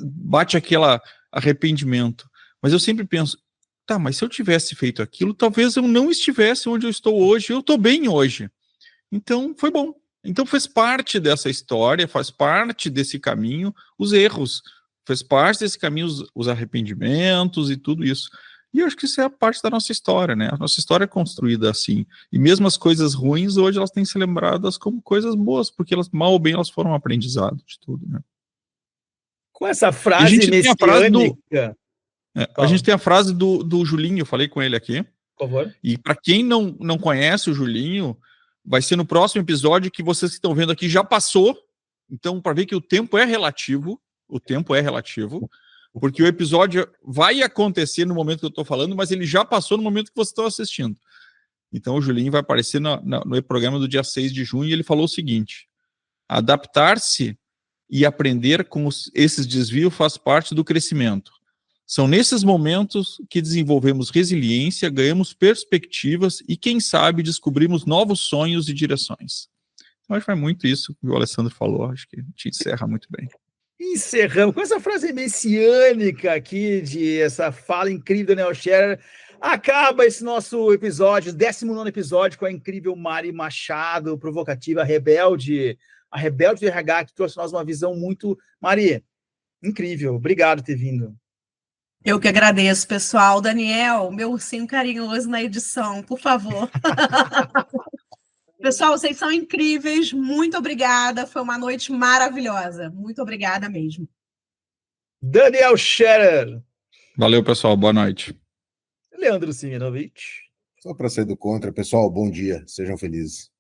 Speaker 3: bate aquele arrependimento, mas eu sempre penso, tá, mas se eu tivesse feito aquilo, talvez eu não estivesse onde eu estou hoje, eu estou bem hoje. Então, foi bom. Então, faz parte dessa história, faz parte desse caminho, os erros, faz parte desse caminho os arrependimentos e tudo isso. E eu acho que isso é a parte da nossa história, né? A nossa história é construída assim. E mesmo as coisas ruins, hoje elas têm que ser lembradas como coisas boas, porque elas, mal ou bem, elas foram um aprendizado de tudo, né?
Speaker 2: Com essa frase messiânica...
Speaker 3: A gente tem a frase do Julinho, eu falei com ele aqui.
Speaker 2: Por favor.
Speaker 3: E para quem não conhece o Julinho, vai ser no próximo episódio que vocês que estão vendo aqui já passou. Então, para ver que o tempo é relativo, porque o episódio vai acontecer no momento que eu estou falando, mas ele já passou no momento que vocês estão assistindo. Então, o Julinho vai aparecer no programa do dia 6 de junho e ele falou o seguinte: adaptar-se e aprender com esses desvios faz parte do crescimento. São nesses momentos que desenvolvemos resiliência, ganhamos perspectivas e, quem sabe, descobrimos novos sonhos e direções. Então, acho que foi muito isso que o Alessandro falou, acho que a gente encerra muito bem.
Speaker 2: Encerramos com essa frase messiânica aqui, essa fala incrível do Daniel Scherer. Acaba esse nosso episódio, 19º episódio, com a incrível Mari Machado, provocativa, rebelde, a rebelde do RH, que trouxe a nós uma visão muito... Mari, incrível, obrigado por ter vindo.
Speaker 5: Eu que agradeço, pessoal. Daniel, meu ursinho carinhoso na edição, por favor. Pessoal, vocês são incríveis. Muito obrigada. Foi uma noite maravilhosa. Muito obrigada mesmo.
Speaker 2: Daniel Scherer.
Speaker 3: Valeu, pessoal. Boa noite.
Speaker 2: Leandro Siminovich.
Speaker 4: Só para sair do contra, pessoal, bom dia. Sejam felizes.